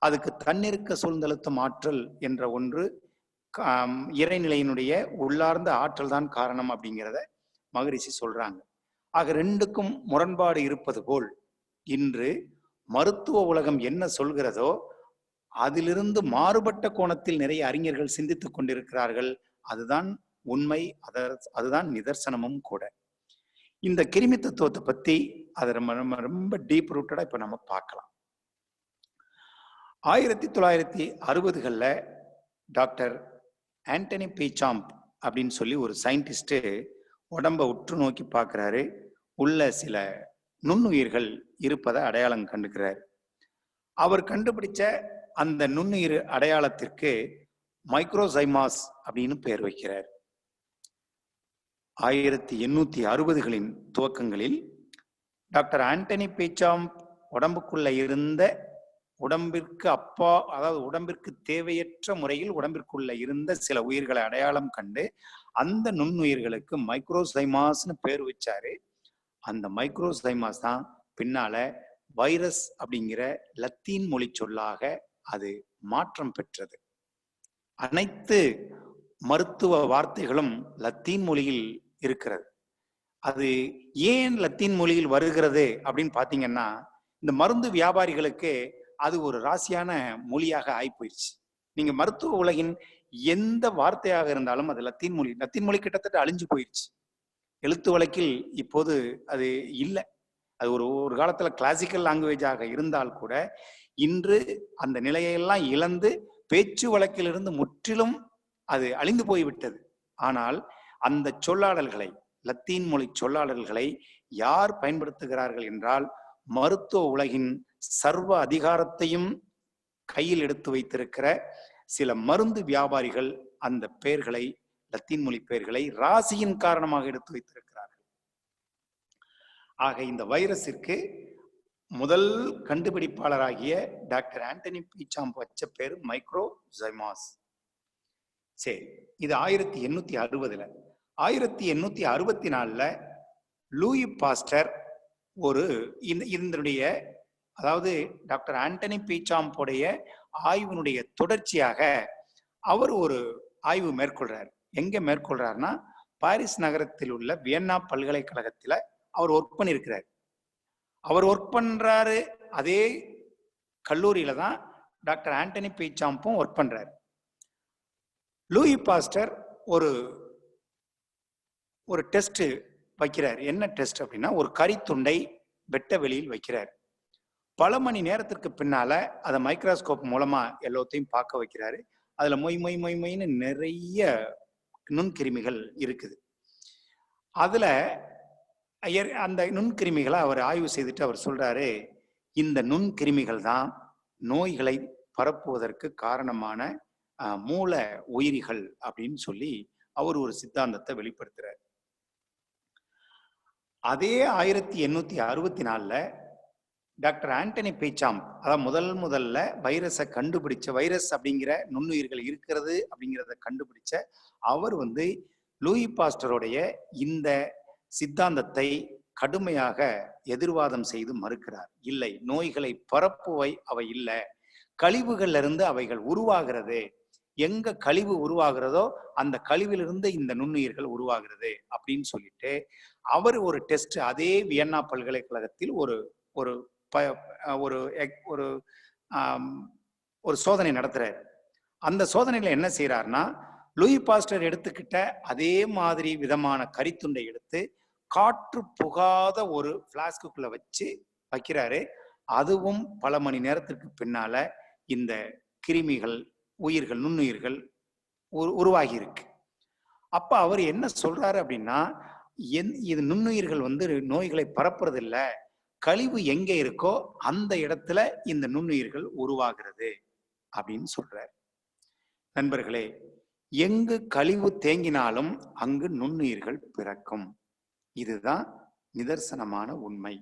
S1: அதுக்கு தன்னிருக்க சூழ்ந்தழுத்தும் ஆற்றல் என்ற ஒன்று இறைநிலையினுடைய உள்ளார்ந்த ஆற்றல் தான் காரணம் அப்படிங்கிறத மகரிஷி சொல்றாங்க. ஆக ரெண்டுக்கும் முரண்பாடு இருப்பது போல் இன்று மருத்துவ உலகம் என்ன சொல்கிறதோ அதிலிருந்து மாறுபட்ட கோணத்தில் நிறைய அறிஞர்கள் சிந்தித்துக் கொண்டிருக்கிறார்கள். அதுதான் உண்மை, அதுதான் நிதர்சனமும் கூட. இந்த கிருமி தத்துவத்தை பத்தி அதை ரொம்ப டீப் ரூட்டடா இப்ப நம்ம பார்க்கலாம். 1960களில் டாக்டர் ஆண்டனி பீச்சாம்ப் அப்படின்னு சொல்லி ஒரு சயின்டிஸ்ட் உடம்ப உற்று நோக்கி பார்க்கிறாரு. உள்ள சில நுண்ணுயிர்கள் இருப்பதை அடையாளம் கண்டுக்கிறார். அவர் கண்டுபிடிச்ச அந்த நுண்ணுயிர் அடையாளத்திற்கு மைக்ரோசைமாஸ் அப்படின்னு பெயர் வைக்கிறார். 1860களின் துவக்கங்களில் டாக்டர் ஆண்டனி பீச்சாம்ப் உடம்புக்குள்ள இருந்த உடம்பிற்கு அப்பா, அதாவது உடம்பிற்கு தேவையற்ற முறையில் உடம்பிற்குள்ள இருந்த சில உயிர்களை அடையாளம் கண்டு அந்த நுண்ணுயிர்களுக்கு மைக்ரோசைமாஸ்னு பேர் வச்சாரு. அந்த மைக்ரோசைமாஸ் தான் பின்னால வைரஸ் அப்படிங்கிற லத்தீன் மொழி சொல்லாக அது மாற்றம் பெற்றது. அனைத்து மருத்துவ வார்த்தைகளும் லத்தீன் மொழியில் இருக்கிறது. அது ஏன் லத்தீன் மொழியில் வருகிறது அப்படின்னு பாத்தீங்கன்னா, இந்த மருந்து வியாபாரிகளுக்கு அது ஒரு ராசியான மொழியாக ஆகி போயிடுச்சு. நீங்க மருத்துவ உலகின் எந்த வார்த்தையாக இருந்தாலும் அது லத்தீன் மொழி. லத்தீன் மொழி கிட்டத்தட்ட அழிஞ்சு போயிடுச்சு. எழுத்து வழக்கில் இப்போது அது இல்லை. அது ஒரு காலத்துல கிளாசிக்கல் லாங்குவேஜாக இருந்தால் கூட இன்று அந்த நிலையெல்லாம் இழந்து பேச்சு வழக்கிலிருந்து முற்றிலும் அது அழிந்து போய்விட்டது. ஆனால் அந்த சொல்லாடல்களை, லத்தீன் மொழி சொல்லாடல்களை யார் பயன்படுத்துகிறார்கள் என்றால், மருத்துவ உலகின் சர்வ அதிகாரத்தையும் கையில் எடுத்து வைத்திருக்கிற சில மருந்து வியாபாரிகள் அந்த பெயர்களை, லத்தீன் மொழி பெயர்களை ராசியின் காரணமாக எடுத்து வைத்திருக்கிறார்கள். ஆக இந்த வைரஸிற்கு முதல் கண்டுபிடிப்பாளராகிய டாக்டர் ஆண்டனி பீச்சாம்ப் வச்ச பேரு மைக்ரோசைமாஸ். சரி, இது 1860ல. 1864ல லூயி பாஸ்டர் இதனுடைய, அதாவது டாக்டர் ஆண்டனி பீச்சாம்புடைய ஆய்வினுடைய தொடர்ச்சியாக அவர் ஒரு ஆய்வு மேற்கொள்றார். எங்க மேற்கொள்றாருன்னா, பாரிஸ் நகரத்தில் உள்ள வியன்னா பல்கலைக்கழகத்துல அவர் ஒர்க் பண்ணியிருக்கிறார். அவர் ஒர்க் பண்றாரு, அதே கல்லூரியில தான் டாக்டர் ஆண்டனி பீச்சாம்பும் ஒர்க் பண்றாரு. லூயி பாஸ்டர் ஒரு டெஸ்ட் வைக்கிறார். என்ன டெஸ்ட் அப்படின்னா, ஒரு கரித்துண்டை வெட்ட வெளியில் வைக்கிறார். பல மணி நேரத்திற்கு பின்னால அதை மைக்ரோஸ்கோப் மூலமா எல்லாத்தையும் பார்க்க வைக்கிறாரு. அதுல மொய்ன்னு நிறைய நுண்கிருமிகள் இருக்குது. அதுல அந்த நுண்கிருமிகளை அவர் ஆய்வு செய்துட்டு அவர் சொல்றாரு, இந்த நுண்கிருமிகள் தான் நோய்களை பரப்புவதற்கு காரணமான மூல உயிரிகள் அப்படின்னு சொல்லி அவர் ஒரு சித்தாந்தத்தை வெளிப்படுத்துறார். அதே 1864 டாக்டர் ஆண்டனி பீச்சாம், அதாவது முதல்ல வைரஸை கண்டுபிடிச்ச, வைரஸ் அப்படிங்கிற நுண்ணுயிர்கள் இருக்கிறது அப்படிங்கிறத கண்டுபிடிச்ச அவர் லூயி பாஸ்டருடைய இந்த சித்தாந்தத்தை கடுமையாக எதிர்வாதம் செய்து மறுக்கிறார். இல்லை, நோய்களை பரப்புவை அவை இல்லை, கழிவுகள்ல இருந்து அவைகள் உருவாகிறது. எங்க கழிவு உருவாகிறதோ அந்த கழிவிலிருந்து இந்த நுண்ணுயிர்கள் உருவாகிறது அப்படின்னு சொல்லிட்டு அவர் ஒரு டெஸ்ட் அதே வியன்னா பல்கலைக்கழகத்தில் ஒரு ஒரு ஒரு ஒரு ஒரு சோதனை நடத்துறாரு. அந்த சோதனையில என்ன செய்யறாருன்னா, லூயி பாஸ்டர் எடுத்துக்கிட்ட அதே மாதிரி விதமான கரித்துண்டை எடுத்து காற்று புகாத ஒரு பிளாஸ்குள்ள வச்சு வைக்கிறாரு. அதுவும் பல மணி நேரத்திற்கு பின்னால இந்த கிருமிகள், உயிர்கள், நுண்ணுயிர்கள் உருவாகி இருக்கு. அப்ப அவர் என்ன சொல்றாரு அப்படின்னா, இது நுண்ணுயிர்கள் நோய்களை பரப்புறது இல்ல, கழிவு எங்க இருக்கோ அந்த இடத்துல இந்த நுண்ணுயிர்கள் உருவாகிறது அப்படின்னு சொல்றாரு. நண்பர்களே, எங்கு கழிவு தேங்கினாலும் அங்கு நுண்ணுயிர்கள் பிறக்கும். இதுதான் நிதர்சனமான உண்மை.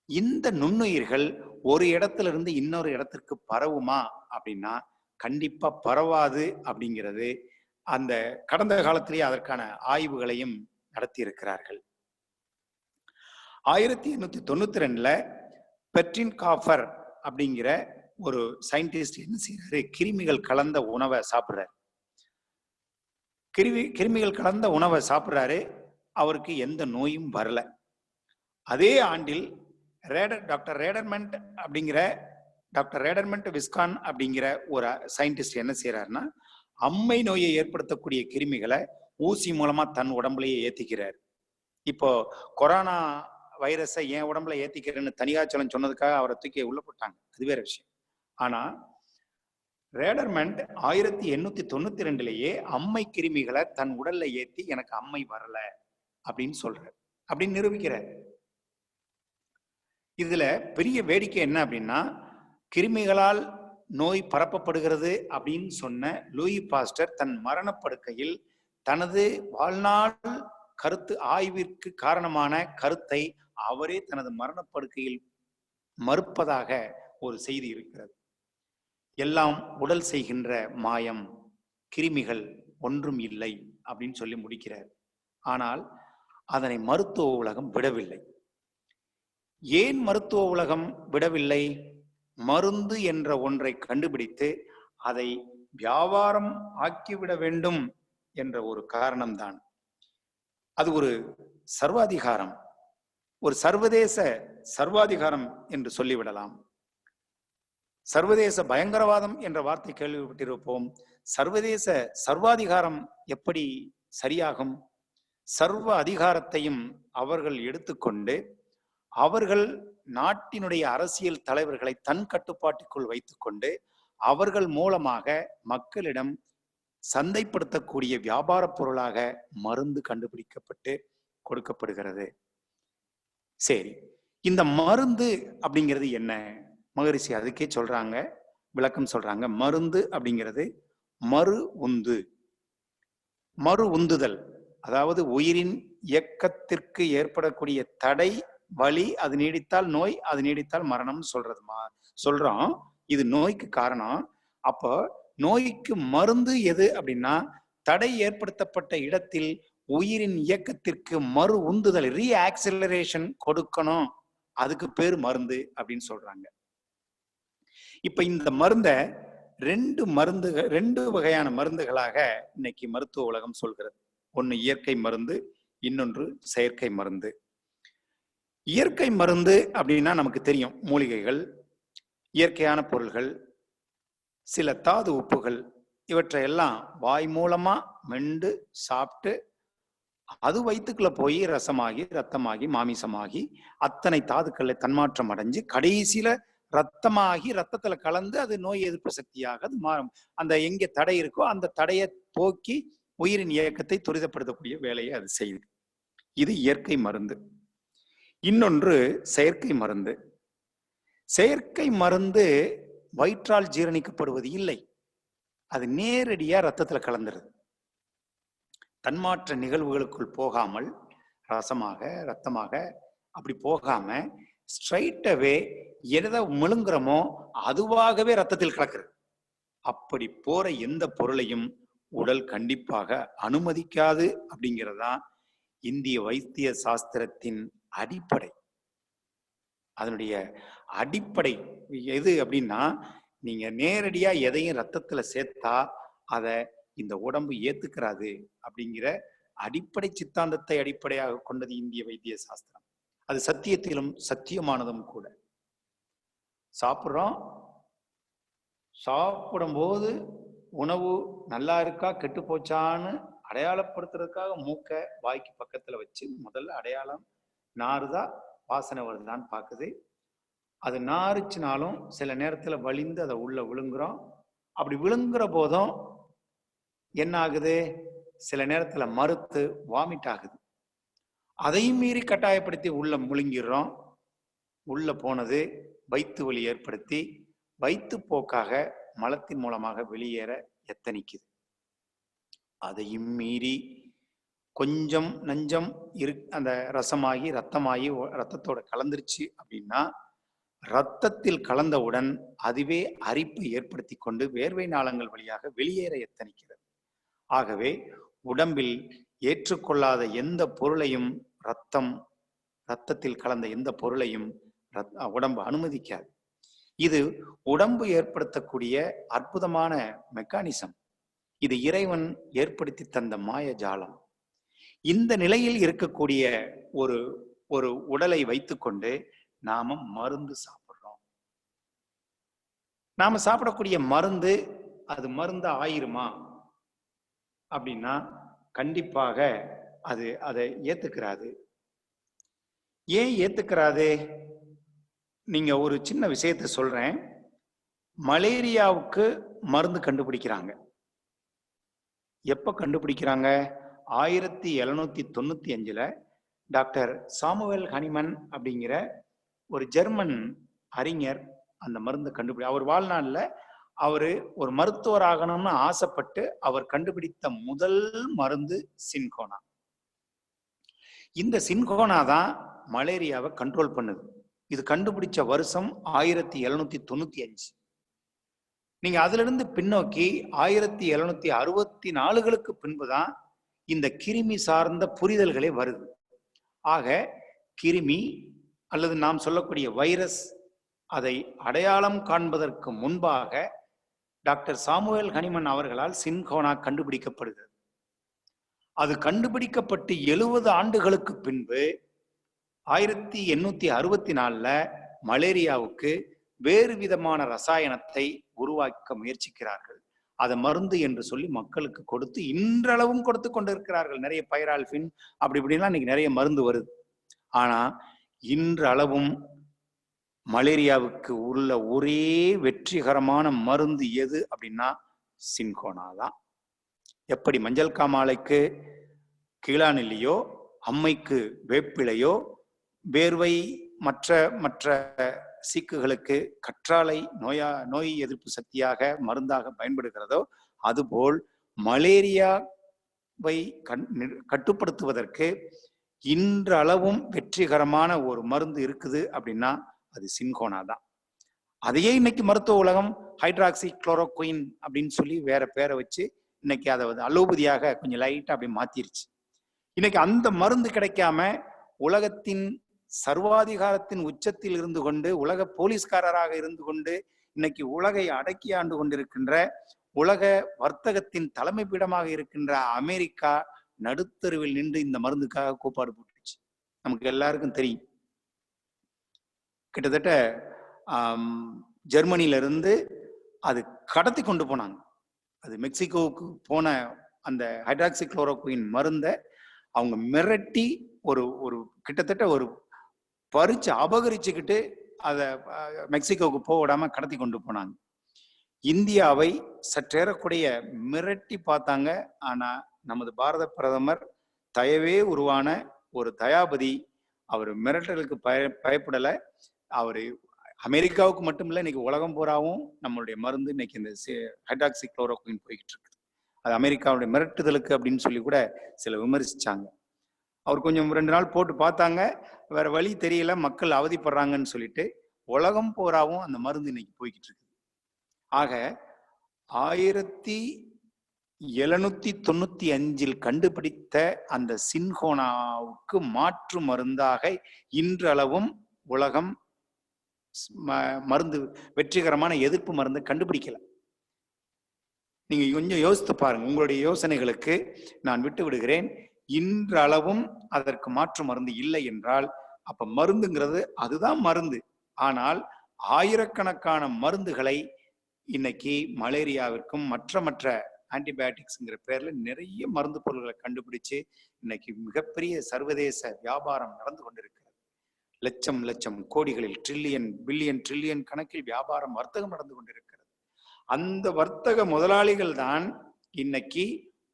S1: இந்த நுண்ணுயிர்கள் ஒரு இடத்துல இருந்து இன்னொரு இடத்திற்கு பரவுமா அப்படின்னா கண்டிப்பா பரவாது அப்படிங்கிறது அந்த கடந்த காலத்திலேயே அதற்கான ஆய்வுகளையும் நடத்தி இருக்கிறார்கள். 1892 பெட்ரின் காஃபர் அப்படிங்கிற ஒரு சயின்டிஸ்ட் என்ன செய்யறாரு, கிருமிகள் கலந்த உணவை சாப்பிடுறாரு. கிருமிகள் கலந்த உணவை சாப்பிடுறாரு, அவருக்கு எந்த நோயும் வரல. அதே ஆண்டில் டாக்டர் ரேடர்மெண்ட் விஸ்கான் அப்படிங்கிற ஒரு சயின்டிஸ்ட் என்ன செய்யறாருன்னா, அம்மை நோயை ஏற்படுத்தக்கூடிய கிருமிகளை ஊசி மூலமா தன் உடம்புலயே ஏத்திக்கிறார். இப்போ கொரோனா வைரஸை என் உடம்புல ஏத்திக்கிறேன்னு தனியாச்சலம் சொன்னதுக்காக அவரை தூக்கி உள்ள போட்டாங்க, அது வேற விஷயம். ஆனா ரேடர்மெண்ட் 1892 அம்மை கிருமிகளை தன் உடல்ல ஏத்தி எனக்கு அம்மை வரல அப்படின்னு சொல்றாரு, அப்படின்னு நிரூபிக்கிறார். இதுல பெரிய வேடிக்கை என்ன அப்படின்னா, கிருமிகளால் நோய் பரப்பப்படுகிறது அப்படின்னு சொன்ன லூயி பாஸ்டர் தன் மரணப்படுக்கையில் தனது வாழ்நாள் கருத்து ஆய்விற்கு காரணமான கருத்தை அவரே தனது மரணப்படுக்கையில் மறுப்பதாக ஒரு செய்தி இருக்கிறது. எல்லாம் உடல் செய்கின்ற மாயம், கிருமிகள் ஒன்றும் இல்லை அப்படின்னு சொல்லி முடிக்கிறார். ஆனால் அதனை மருத்துவ உலகம் விடவில்லை. ஏன் மருத்துவ உலகம் விடவில்லை? மருந்து என்ற ஒன்றை கண்டுபிடித்து அதை வியாபாரம் ஆக்கிவிட வேண்டும் என்ற ஒரு காரணம்தான். அது ஒரு சர்வாதிகாரம், ஒரு சர்வதேச சர்வாதிகாரம் என்று சொல்லிவிடலாம். சர்வதேச பயங்கரவாதம் என்ற வார்த்தை கேள்விப்பட்டிருப்போம். சர்வதேச சர்வாதிகாரம் எப்படி சரியாகும்? சர்வ அதிகாரத்தையும் அவர்கள் எடுத்துக்கொண்டு அவர்கள் நாட்டினுடைய அரசியல் தலைவர்களை தன் கட்டுப்பாட்டுக்குள் வைத்துக்கொண்டு அவர்கள் மூலமாக மக்களிடம் சந்தைப்படுத்தக்கூடிய வியாபார பொருளாக மருந்து கண்டுபிடிக்கப்பட்டு கொடுக்கப்படுகிறது. சரி, இந்த மருந்து அப்படிங்கிறது என்ன? மகரிஷி அதுக்கே சொல்றாங்க, விளக்கம் சொல்றாங்க. மருந்து அப்படிங்கிறது மறு உந்துதல், அதாவது உயிரின் இயக்கத்திற்கு ஏற்படக்கூடிய தடை, வலி, அது நீடித்தால் நோய், அது நீடித்தால் மரணம் சொல்றோம். இது நோய்க்கு காரணம். அப்போ நோய்க்கு மருந்து எது அப்படின்னா, தடை ஏற்படுத்தப்பட்ட இடத்தில் உயிரின் இயக்கத்திற்கு மறு உந்துதல், ரீஆக்சிலரேஷன் கொடுக்கணும், அதுக்கு பேர் மருந்து அப்படின்னு சொல்றாங்க. இப்ப இந்த மருந்த ரெண்டு வகையான மருந்துகளாக இன்னைக்கு மருத்துவ உலகம் சொல்கிறது. ஒன்னு இயற்கை மருந்து, இன்னொன்று செயற்கை மருந்து. இயற்கை மருந்து அப்படின்னா நமக்கு தெரியும், மூலிகைகள், இயற்கையான பொருள்கள், சில தாது உப்புகள், இவற்றையெல்லாம் வாய் மூலமா மெண்டு சாப்பிட்டு அது வயிற்றுக்குள்ள போய் ரசமாகி, ரத்தமாகி, மாமிசமாகி, அத்தனை தாதுக்களை தன்மாற்றம் அடைஞ்சு கடைசியில ரத்தமாகி ரத்தத்துல கலந்து அது நோய் எதிர்ப்பு சக்தியாக அது மாறும். அந்த எங்கே தடை இருக்கோ அந்த தடையை போக்கி உயிரின் இயக்கத்தை துரிதப்படுத்தக்கூடிய வேலையை அது செய்யுது. இது இயற்கை மருந்து. இன்னொன்று செயற்கை மருந்து. செயற்கை மருந்து வயிற்றால் ஜீரணிக்கப்படுவது இல்லை, அது நேரடியா ரத்தத்துல கலந்துருது. தன்மாற்ற நிகழ்வுகளுக்குள் போகாமல் ரசமாக ரத்தமாக அப்படி போகாம ஸ்ட்ரைட்டாவே எதை முழுங்குறோமோ அதுவாகவே ரத்தத்தில் கலக்கிறது. அப்படி போற எந்த பொருளையும் உடல் கண்டிப்பாக அனுமதிக்காது அப்படிங்கிறதுதான் இந்திய வைத்திய சாஸ்திரத்தின் அடிப்படை. அதனுடைய அடிப்படை எது அப்படின்னா, நீங்க நேரடியா எதையும் ரத்தத்துல சேர்த்தா அதை இந்த உடம்பு ஏத்துக்கிறாது அப்படிங்கிற அடிப்படை சித்தாந்தத்தை அடிப்படையாக கொண்டது இந்திய வைத்திய சாஸ்திரம். அது சத்தியத்திலும் சத்தியமானதும் கூட. சாப்பிட்றோம், சாப்பிடும்போது உணவு நல்லா இருக்கா கெட்டு போச்சான்னு அடையாளப்படுத்துறதுக்காக மூக்க வாய்க்கு பக்கத்துல வச்சு முதல்ல அடையாளம் நாறுதா வாசனை வருதான்னு பார்க்குது. அது நாறுச்சுனாலும் சில நேரத்துல வலிந்து அதை உள்ள விழுங்குறோம். அப்படி விழுங்குற போதும் என்ன ஆகுது? சில நேரத்துல மறுத்து வாமிட் ஆகுது. அதையும் மீறி கட்டாயப்படுத்தி உள்ள முழுங்கிடுறோம். உள்ள போனது வயிற்று வலி ஏற்படுத்தி வயிற்று போக்காக மலத்தின் மூலமாக வெளியேற எத்தனிக்குது. அதையும் மீறி கொஞ்சம் நஞ்சம் அந்த ரசமாகி ரத்தமாகி ரத்தத்தோட கலந்துருச்சு அப்படின்னா ரத்தத்தில் கலந்தவுடன் அதுவே அரிப்பு ஏற்படுத்தி கொண்டு வேர்வை நாளங்கள் வழியாக வெளியேற எத்தனிக்கிறது. ஆகவே உடம்பில் ஏற்றுக்கொள்ளாத எந்த பொருளையும் ரத்தத்தில் கலந்த எந்த பொருளையும் உடம்பு அனுமதிக்காது. இது உடம்பு ஏற்படுத்தக்கூடிய அற்புதமான மெக்கானிசம். இது இறைவன் ஏற்படுத்தி தந்த மாய ஜாலம். இந்த நிலையில் இருக்கக்கூடிய ஒரு உடலை வைத்துக்கொண்டு நாம மருந்து சாப்பிடுறோம். நாம சாப்பிடக்கூடிய மருந்து அது மருந்தா ஆயிருமா அப்படின்னா கண்டிப்பாக அதை ஏத்துக்கிறாது. ஏன் ஏத்துக்கிறாது? நீங்க ஒரு சின்ன விஷயத்தை சொல்றேன். மலேரியாவுக்கு மருந்து கண்டுபிடிக்கிறாங்க. எப்ப கண்டுபிடிக்கிறாங்க? 1795 டாக்டர் சாமுவேல் ஹனிமன் அப்படிங்கிற ஒரு ஜெர்மன் அறிஞர் அந்த மருந்து அவர் வாழ்நாள்ல அவரு ஒரு மருத்துவர் ஆகணும்னு ஆசைப்பட்டு அவர் கண்டுபிடித்த முதல் மருந்து சின்கோனா. இந்த சின்கோனா தான் மலேரியாவை கண்ட்ரோல் பண்ணுது. இது கண்டுபிடிச்ச வருஷம் 1795. நீங்க அதுல இருந்து பின்னோக்கி 1764களுக்கு பின்புதான் இந்த கிருமி சார்ந்த புரிதல்களே வருது. ஆக கிருமி அல்லது நாம் சொல்லக்கூடிய வைரஸ் அதை அடையாளம் காண்பதற்கு முன்பாக டாக்டர் சாமுவேல் ஹனிமன் அவர்களால் சின்கோனா கண்டுபிடிக்கப்படுகிறது. அது கண்டுபிடிக்கப்பட்டு 70 ஆண்டுகளுக்கு பின்பு 1864 மலேரியாவுக்கு வேறு விதமான ரசாயனத்தை உருவாக்க முயற்சிக்கிறார்கள். அதை மருந்து என்று சொல்லி மக்களுக்கு கொடுத்து இன்றளவும் கொடுத்து கொண்டிருக்கிறார்கள். நிறைய பைரால்பின் அப்படி இப்படிலாம் இன்னைக்கு நிறைய மருந்து வருது. ஆனா இன்றளவும் மலேரியாவுக்கு உள்ள ஒரே வெற்றிகரமான மருந்து எது அப்படின்னா சின்கோனா தான். எப்படி மஞ்சள் காமாலைக்கு கீழாநெல்லியோ அம்மைக்கு வேப்பிலையோ வேர்வை மற்ற சீக்குகளுக்கு கற்றாழை நோய் எதிர்ப்பு சக்தியாக மருந்தாக பயன்படுகிறதோ அதுபோல் மலேரியாவை கட்டுப்படுத்துவதற்கு இன்றளவும் வெற்றிகரமான ஒரு மருந்து இருக்குது அப்படின்னா அது சின்கோனா தான். அதையே இன்னைக்கு மருத்துவ உலகம் ஹைட்ராக்சி குளோரோகுயின் அப்படின்னு சொல்லி வேற பேரை வச்சு இன்னைக்கு அதை அலோபதியாக கொஞ்சம் லைட்டா அப்படி மாத்திருச்சு. இன்னைக்கு அந்த மருந்து கிடைக்காம உலகத்தின் சர்வாதிகாரத்தின் உச்சத்தில் இருந்து கொண்டு உலக போலீஸ்காரராக இருந்து கொண்டு இன்னைக்கு உலகை அடக்கி ஆண்டு கொண்டிருக்கின்ற உலக வர்த்தகத்தின் தலைமை பீடமாக இருக்கின்ற அமெரிக்கா நடுத்தருவில் நின்று இந்த மருந்துக்காக கூப்பாடு போட்டுச்சு. நமக்கு எல்லாருக்கும் தெரியும். கிட்டத்தட்ட ஜெர்மனியில இருந்து அது கடத்தி கொண்டு போனாங்க. அது மெக்சிகோவுக்கு போன அந்த ஹைட்ராக்சி குளோரோகுயின் மருந்தை அவங்க மிரட்டி ஒரு கிட்டத்தட்ட ஒரு பறிச்சு அபகரிச்சுக்கிட்டு அதை மெக்சிகோவுக்கு போக விடாம கடத்தி கொண்டு போனாங்க. இந்தியாவை சற்றேறக்கூடிய மிரட்டி பார்த்தாங்க. ஆனா நமது பாரத பிரதமர் தயவே உருவான ஒரு தயாபதி அவர் மிரட்டலுக்கு பயப்படலை. அவரு அமெரிக்காவுக்கு மட்டும் இல்லை, இன்னைக்கு உலகம் பூராவும் நம்மளுடைய மருந்து இன்னைக்கு இந்த ஹைட்ராக்சி குளோரோகுயின் போய்கிட்டு இருக்குது. அது அமெரிக்காவுடைய மிரட்டுதலுக்கு அப்படின்னு சொல்லி கூட சில விமர்சிச்சாங்க. அவர் கொஞ்சம் 2 நாள் போட்டு பார்த்தாங்க, வேற வழி தெரியல, மக்கள் அவதிப்படுறாங்கன்னு சொல்லிட்டு உலகம் பூராவும் அந்த மருந்து இன்னைக்கு போய்கிட்டு இருக்கு. ஆக 1795 கண்டுபிடித்த அந்த சின்கோனாவுக்கு மாற்று மருந்தாக இன்றளவும் உலகம் மருந்து வெற்றிகரமான எதிர்ப்பு மருந்து கண்டுபிடிக்கல. நீங்க கொஞ்சம் யோசித்து பாருங்க. உங்களுடைய யோசனைகளுக்கு நான் விட்டு விடுகிறேன். இன்றளவும் அதற்கு மாற்று மருந்து இல்லை என்றால் அப்ப மருந்துங்கிறது அதுதான் மருந்து. ஆனால் ஆயிரக்கணக்கான மருந்துகளை இன்னைக்கு மலேரியாவிற்கும் மற்ற ஆன்டிபயோட்டிக்ஸ்ங்கிற பேர்ல நிறைய மருந்து பொருள்களை கண்டுபிடிச்சு இன்னைக்கு மிகப்பெரிய சர்வதேச வியாபாரம் நடந்து கொண்டிருக்கிறது. லட்சம் கோடிகளில் பில்லியன் கணக்கில் வியாபாரம் வர்த்தகம் நடந்து கொண்டிருக்கிறது. அந்த வர்த்தக முதலாளிகள் தான் இன்னைக்கு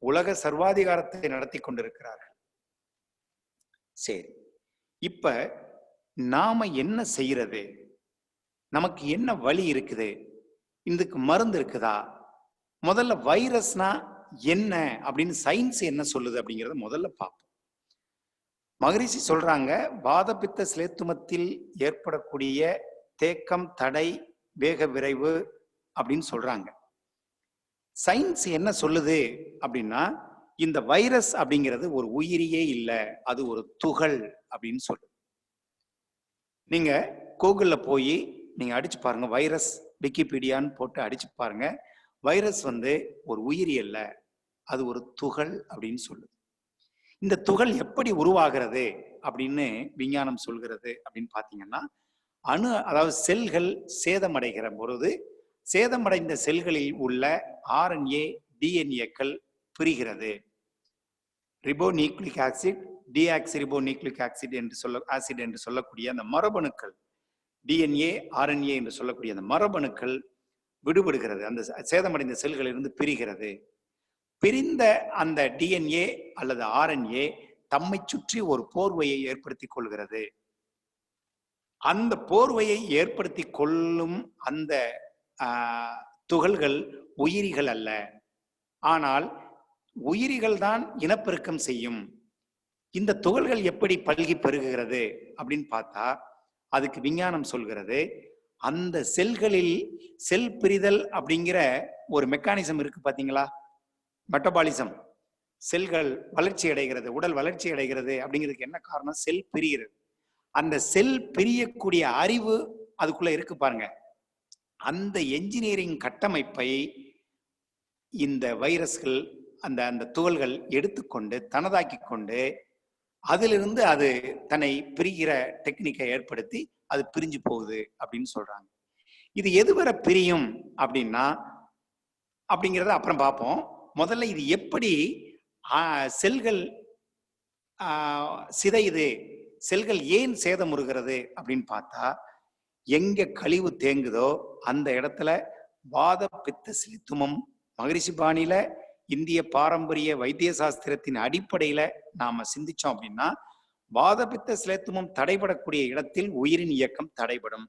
S1: உலக சர்வாதிகாரத்தை நடத்தி கொண்டிருக்கிறார்கள். சரி, இப்ப நாம என்ன செய்யறது? நமக்கு என்ன வழி இருக்குது? இதுக்கு மருந்து இருக்குதா? முதல்ல வைரஸ்னா என்ன அப்படின்னு சயின்ஸ் என்ன சொல்லுது அப்படிங்கறத முதல்ல பார்ப்போம். மகரிஷி சொல்றாங்க, வாதபித்த சிலேத்துமத்தில் ஏற்படக்கூடிய தேக்கம், தடை, வேக விரைவு அப்படின்னு சொல்றாங்க. சயின்ஸ் என்ன சொல்லுது அப்படின்னா, இந்த வைரஸ் அப்படிங்கிறது ஒரு உயிரியே இல்லை, அது ஒரு துகள் அப்படின்னு சொல்லுது. நீங்க கூகுள்ல போய் நீங்க அடிச்சு பாருங்க, வைரஸ் விக்கிபீடியான்னு போட்டு அடிச்சு பாருங்க. வைரஸ் ஒரு உயிரி அல்ல, அது ஒரு துகள் அப்படின்னு சொல்லுது. இந்த துகள் எப்படி உருவாகிறது அப்படின்னு விஞ்ஞானம் சொல்கிறது அப்படின்னு பாத்தீங்கன்னா, அதாவது செல்கள் சேதமடைகிற பொழுது சேதமடைந்த செல்களில் உள்ள RNA DNA-க்கள் பிரிகிறது. ரிபோநியூக்ளிக் ஆசிட், டிஆக்சிரிபோநியூக்ளிக் ஆசிட் என்று சொல்லக்கூடிய அந்த மரபணுக்கள், DNA RNA என்று சொல்லக்கூடிய அந்த மரபணுக்கள் விடுபடுகிறது, அந்த சேதமடைந்த செல்களிலிருந்து பிரிகிறது. பிரிந்த அந்த DNA அல்லது RNA தம்மை சுற்றி ஒரு போர்வையை ஏற்படுத்திக் கொள்கிறது. அந்த போர்வையை ஏற்படுத்தி கொள்ளும் அந்த துகள்கள் உயிரிகள் அல்ல. ஆனால் உயிரிகள் தான் இனப்பெருக்கம் செய்யும். இந்த துகள்கள் எப்படி பல்கி பெருகுகிறது அப்படின்னு பார்த்தா, அதுக்கு விஞ்ஞானம் சொல்கிறது, அந்த செல்களில் செல் பிரிதல் அப்படிங்கிற ஒரு மெக்கானிசம் இருக்கு பாத்தீங்களா, மெட்டபாலிசம். செல்கள் வளர்ச்சி அடைகிறது, உடல் வளர்ச்சி அடைகிறது அப்படிங்கிறதுக்கு என்ன காரணம்? செல் பிரிகிறது. அந்த செல் பிரியக்கூடிய அறிவு அதுக்குள்ள இருக்கு பாருங்க. அந்த என்ஜினியரிங் கட்டமைப்பை இந்த வைரஸ்கள், அந்த துகள்கள் எடுத்துக்கொண்டு தனதாக்கி கொண்டு அதிலிருந்து அது தன்னை பிரிகிற டெக்னிக்கை ஏற்படுத்தி அது பிரிஞ்சு போகுது அப்படின்னு சொல்றாங்க. இது எதுவரை பிரியும் அப்படிங்கிறத அப்புறம் பார்ப்போம். முதல்ல இது எப்படி செல்கள் சிதையுது, செல்கள் ஏன் சேதமுறுகிறது அப்படின்னு பார்த்தா, எங்க கழிவு தேங்குதோ அந்த இடத்துல வாத பித்த சிலித்துமம் மகரிஷி பாணியில இந்திய பாரம்பரிய வைத்திய சாஸ்திரத்தின் அடிப்படையில நாம சிந்திச்சோம் அப்படின்னா, வாதபித்த சிலேத்துமம் தடைபடக்கூடிய இடத்தில் உயிரின் இயக்கம் தடைபடும்.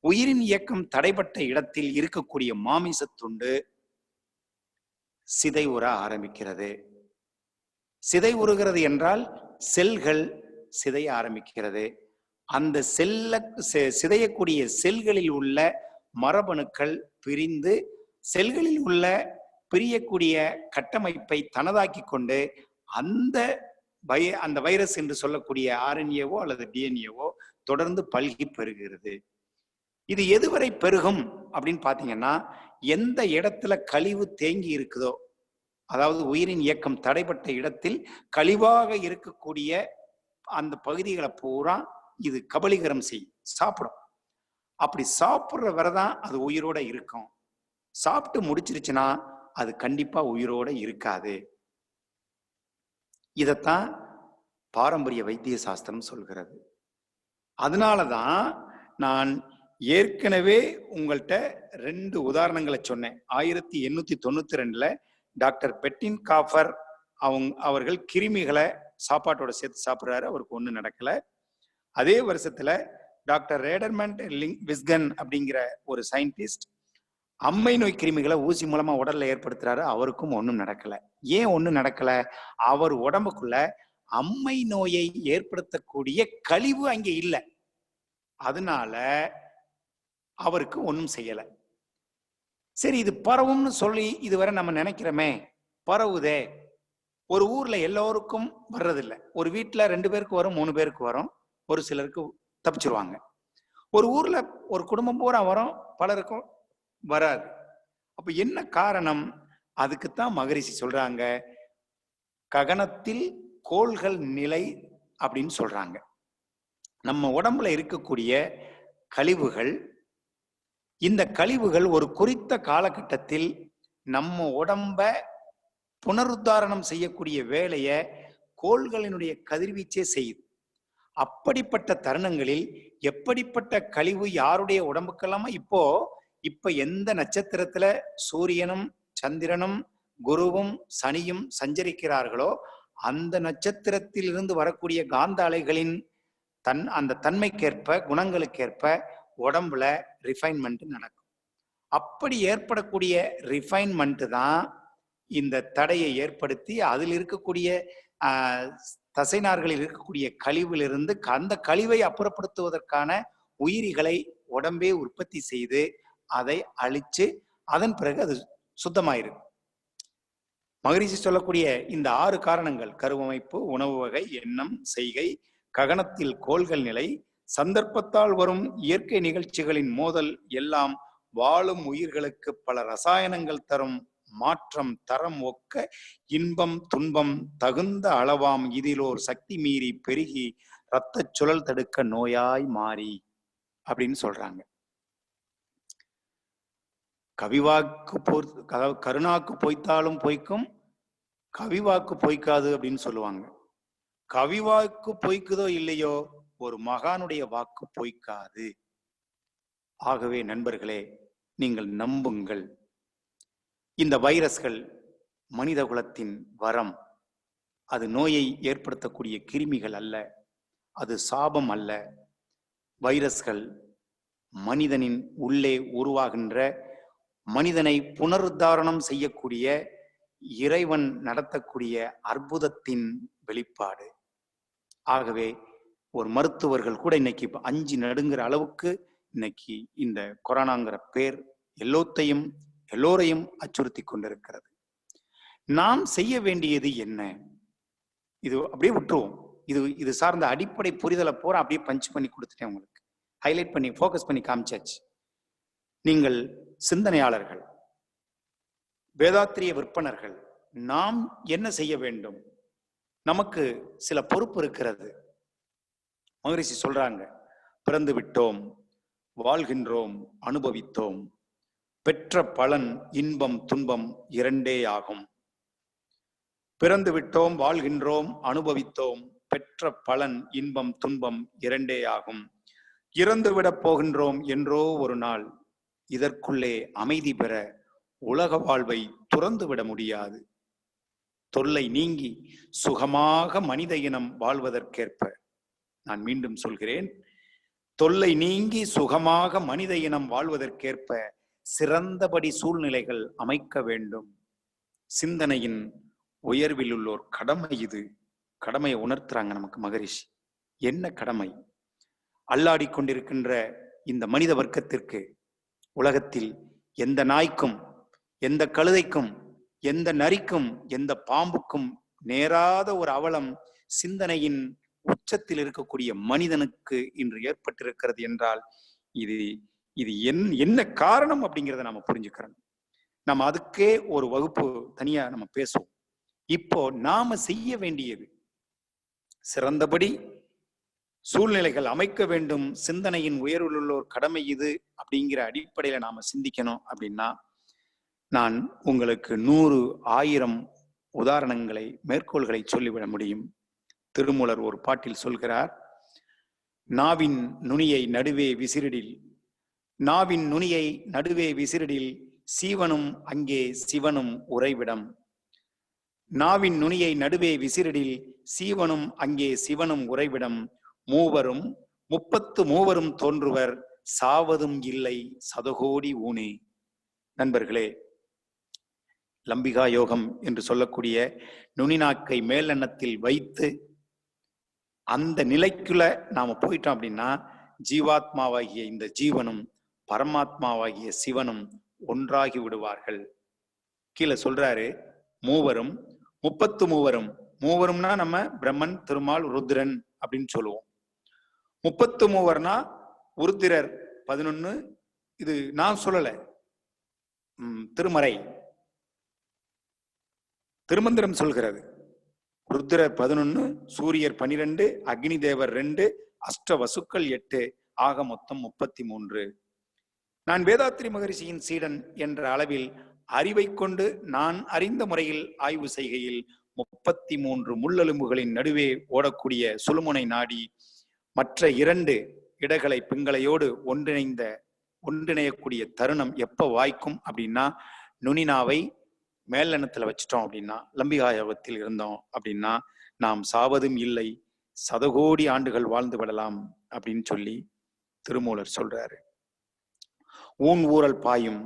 S1: உயிரின் இயக்கம் தடைபட்ட இடத்தில் இருக்கக்கூடிய மாமிச துண்டு சிதைவுற ஆரம்பிக்கிறது. சிதைவுறுகிறது என்றால் செல்கள் சிதைய ஆரம்பிக்கிறது. அந்த சிதையக்கூடிய செல்களில் உள்ள மரபணுக்கள் பிரிந்து செல்களில் உள்ள பிரியக்கூடிய கட்டமைப்பை தனதாக்கி கொண்டு அந்த வைரஸ் என்று சொல்லக்கூடிய RNA-வோ அல்லது DNA-வோ தொடர்ந்து பல்கி பெருகிறது. இது எதுவரை பெருகும் அப்படின்னு பாத்தீங்கன்னா, எந்த இடத்துல கழிவு தேங்கி இருக்குதோ, அதாவது உயிரின் இயக்கம் தடைப்பட்ட இடத்தில் கழிவாக இருக்கக்கூடிய அந்த பகுதிகளை பூரா இது கபலீகரம் செய்யும், சாப்பிடும். அப்படி சாப்பிடுற வரைதான் அது உயிரோட இருக்கும். சாப்பிட்டு முடிச்சிருச்சுன்னா அது கண்டிப்பா உயிரோட இருக்காது. இதத்தான் பாரம்பரிய வைத்திய சாஸ்திரம் சொல்கிறது. அதனாலதான் நான் ஏற்கனவே உங்கள்கிட்ட 2 உதாரணங்களை சொன்னேன். 1892 டாக்டர் பெட்டின் காஃபர் அவர்கள் கிருமிகளை சாப்பாட்டோட சேர்த்து சாப்பிடுறாரு, அவருக்கு ஒண்ணு நடக்கல. அதே வருஷத்துல டாக்டர் ரேடர்மண்ட் விஸ்கன் அப்படிங்கிற ஒரு சயின்டிஸ்ட் அம்மை நோய் கிருமிகளை ஊசி மூலமா உடல்ல ஏற்படுத்துறாரு, அவருக்கும் ஒண்ணும் நடக்கல. ஏன் ஒண்ணும் நடக்கல? அவர் உடம்புக்குள்ள அம்மை நோயை ஏற்படுத்தக்கூடிய கழிவு அங்கே இல்லை. அதனால அவருக்கு ஒன்றும் செய்யலை. சரி, இது பரவும்னு சொல்லி இதுவரை நம்ம நினைக்கிறோமே, பரவுதே. ஒரு ஊர்ல எல்லோருக்கும் வர்றதில்லை. ஒரு வீட்டுல 2 பேருக்கு வரும், 3 பேருக்கு வரும், ஒரு சிலருக்கு தப்பிச்சிருவாங்க. ஒரு ஊர்ல ஒரு குடும்பம் பூரா வரும், பலருக்கும் வராது. அப்ப என்ன காரணம்? அதுக்குத்தான் மகரிஷி சொல்றாங்க, ககனத்தில் கோள்கள் நிலை அப்படின்னு சொல்றாங்க. நம்ம உடம்புல இருக்கக்கூடிய கழிவுகள், இந்த கழிவுகள் ஒரு குறித்த காலகட்டத்தில் நம்ம உடம்ப புனருத்தாரணம் செய்யக்கூடிய வேலையை கோள்களினுடைய கதிர்வீச்சே செய்யுது. அப்படிப்பட்ட தருணங்களில் எப்படிப்பட்ட கழிவு யாருடைய உடம்புக்கெல்லாம இப்ப எந்த நட்சத்திரத்துல சூரியனும் சந்திரனும் குருவும் சனியும் சஞ்சரிக்கிறார்களோ அந்த நட்சத்திரத்திலிருந்து வரக்கூடிய காந்த அலைகளின் அந்த தன்மைக்கேற்ப குணங்களுக்கேற்ப உடம்புல ரிஃபைன்மெண்ட் நடக்கும். அப்படி ஏற்படக்கூடிய ரிஃபைன்மெண்ட் தான் இந்த தடையை ஏற்படுத்தி அதில் இருக்கக்கூடிய தசைநார்களில் இருக்கக்கூடிய கழிவிலிருந்து அந்த கழிவை அப்புறப்படுத்துவதற்கான உயிரிகளை உடம்பே உற்பத்தி செய்து அதை அழிச்சு அதன் பிறகு அது சுத்தமாயிருக்கு. மகரிஷி சொல்லக்கூடிய இந்த 6 காரணங்கள், கருவமைப்பு, உணவு வகை, எண்ணம், செய்கை, ககனத்தில் கோள்கள் நிலை, சந்தர்ப்பத்தால் வரும் இயற்கை நிகழ்ச்சிகளின் மோதல் எல்லாம் வாழும் உயிர்களுக்கு பல ரசாயனங்கள் தரும் மாற்றம் தரம் ஒக்க இன்பம் துன்பம் தகுந்த அளவாம் இதிலோர் சக்தி மீறி பெருகி இரத்த சுழல் தடுக்க நோயாய் மாறி அப்படின்னு சொல்றாங்க. கருணாக்கு பொய்த்தாலும் பொய்க்கும், கவிவாக்கு பொய்க்காது அப்படின்னு சொல்லுவாங்க. கவிவாக்கு பொய்க்குதோ இல்லையோ, ஒரு மகானுடைய வாக்கு பொய்க்காது. ஆகவே நண்பர்களே, நீங்கள் நம்புங்கள், இந்த வைரஸ்கள் மனித குலத்தின் வரம். அது நோயை ஏற்படுத்தக்கூடிய கிருமிகள் அல்ல, அது சாபம் அல்ல. வைரஸ்கள் மனிதனின் உள்ளே உருவாகின்ற, மனிதனை புனருத்தாரணம் செய்யக்கூடிய, இறைவன் நடத்தக்கூடிய அற்புதத்தின் வெளிப்பாடு. ஆகவே ஒரு மருத்துவர்கள் கூட இன்னைக்கு அஞ்சு நடுங்கிற அளவுக்கு இன்னைக்கு இந்த கொரோனாங்கிற பேர் எல்லோரையும் அச்சுறுத்தி கொண்டிருக்கிறது. நாம் செய்ய வேண்டியது என்ன? இது அப்படியே விட்டுருவோம். இது சார்ந்த அடிப்படை புரிதலை போற அப்படியே பஞ்ச் பண்ணி கொடுத்துட்டேன், உங்களுக்கு ஹைலைட் பண்ணி ஃபோக்கஸ் பண்ணி காமிச்சாச்சு. நீங்கள் சிந்தனையாளர்கள், வேதாத்திரிய விற்பனர்கள், நாம் என்ன செய்ய வேண்டும்? நமக்கு சில பொறுப்பு இருக்கிறது. மகரிஷி சொல்றாங்க, பிறந்து விட்டோம், வாழ்கின்றோம், அனுபவித்தோம், பெற்ற பலன் இன்பம் துன்பம் இரண்டே ஆகும். பிறந்து விட்டோம், வாழ்கின்றோம், அனுபவித்தோம், பெற்ற பலன் இன்பம் துன்பம் இரண்டே ஆகும். இறந்துவிடப் போகின்றோம் என்றோ ஒரு நாள். இதற்குள்ளே அமைதி பெற உலக வாழ்வை துறந்து விட முடியாது. தொல்லை நீங்கி சுகமாக மனித இனம் வாழ்வதற்கேற்ப, நான் மீண்டும் சொல்கிறேன், தொல்லை நீங்கி சுகமாக மனித இனம் வாழ்வதற்கேற்ப சிறந்தபடி சூழ்நிலைகள் அமைக்க வேண்டும். சிந்தனையின் உயர்வில் உள்ளோர் கடமை இது. கடமையை உணர்த்துறாங்க நமக்கு மகரிஷி. என்ன கடமை? அல்லாடி கொண்டிருக்கின்ற இந்த மனித வர்க்கத்திற்கு, உலகத்தில் எந்த நாய்க்கும், எந்த கழுதைக்கும், எந்த நரிக்கும், எந்த பாம்புக்கும் நேராத ஒரு அவலம் சிந்தனையின் உச்சத்தில் இருக்கக்கூடிய மனிதனுக்கு இன்று ஏற்பட்டிருக்கிறது என்றால் இது என்ன காரணம் அப்படிங்கிறத நம்ம புரிஞ்சுக்கிறோம். நம்ம அதுக்கே ஒரு வகுப்பு தனியா நம்ம பேசுவோம். இப்போ நாம செய்ய வேண்டியது, சிறந்தபடி சூழ்நிலைகள் அமைக்க வேண்டும். சிந்தனையின் உயர்வில் உள்ளோர் கடமை இது அப்படிங்கிற அடிப்படையில நாம சிந்திக்கணும். அப்படின்னா நான் உங்களுக்கு 100, 1000 உதாரணங்களை, மேற்கோள்களை சொல்லிவிட முடியும். திருமூலர் ஒரு பாட்டில் சொல்கிறார், நாவின் நுனியை நடுவே விசிறிடில், நாவின் நுனியை நடுவே விசிறிடில் சீவனும் அங்கே சிவனும் உறைவிடம். நாவின் நுனியை நடுவே விசிறிடில் சீவனும் அங்கே சிவனும் உறைவிடம். மூவரும் 33 தோன்றுவர், சாவதும் இல்லை சதகோடி ஊனே. நண்பர்களே, லம்பிகா யோகம் என்று சொல்லக்கூடிய நுனிநாக்கை மேலெண்ணத்தில் வைத்து அந்த நிலைக்குள்ள நாம போயிட்டோம் அப்படின்னா ஜீவாத்மாவாகிய இந்த ஜீவனும் பரமாத்மாவாகிய சிவனும் ஒன்றாகி விடுவார்கள். கீழே சொல்றாரு மூவரும் 33. மூவரும்னா நம்ம பிரம்மன், திருமால், ருத்ரன் அப்படின்னு சொல்லுவோம். 33 உருத்திரர் 11. இது நான் சொல்லல, திருமறை திருமந்திரம் சொல்கிறது. ருத்ரர் 11, சூரியர் 12, அக்னி தேவர் 2, அஷ்ட வசுக்கள் 8, ஆக மொத்தம் 33. நான் வேதாத்ரி மகரிஷியின் சீடன் என்ற அளவில் அறிவை கொண்டு நான் அறிந்த முறையில் ஆய்வு செய்கையில் 33 முள்ளெலும்புகளின் நடுவே ஓடக்கூடிய சுழுமுனை நாடி மற்ற 2 இடகளை பிங்களையோடு ஒன்றிணையக்கூடிய தருணம் எப்ப வாய்க்கும் அப்படின்னா, நுனினாவை மேலெண்ணத்துல வச்சிட்டோம் அப்படின்னா, லம்பிகா யோகத்தில் இருந்தோம் அப்படின்னா நாம் சாவதும் இல்லை, சதகோடி ஆண்டுகள் வாழ்ந்து விடலாம் அப்படின்னு சொல்லி திருமூலர் சொல்றாரு. ஊன் ஊரல் பாயும்,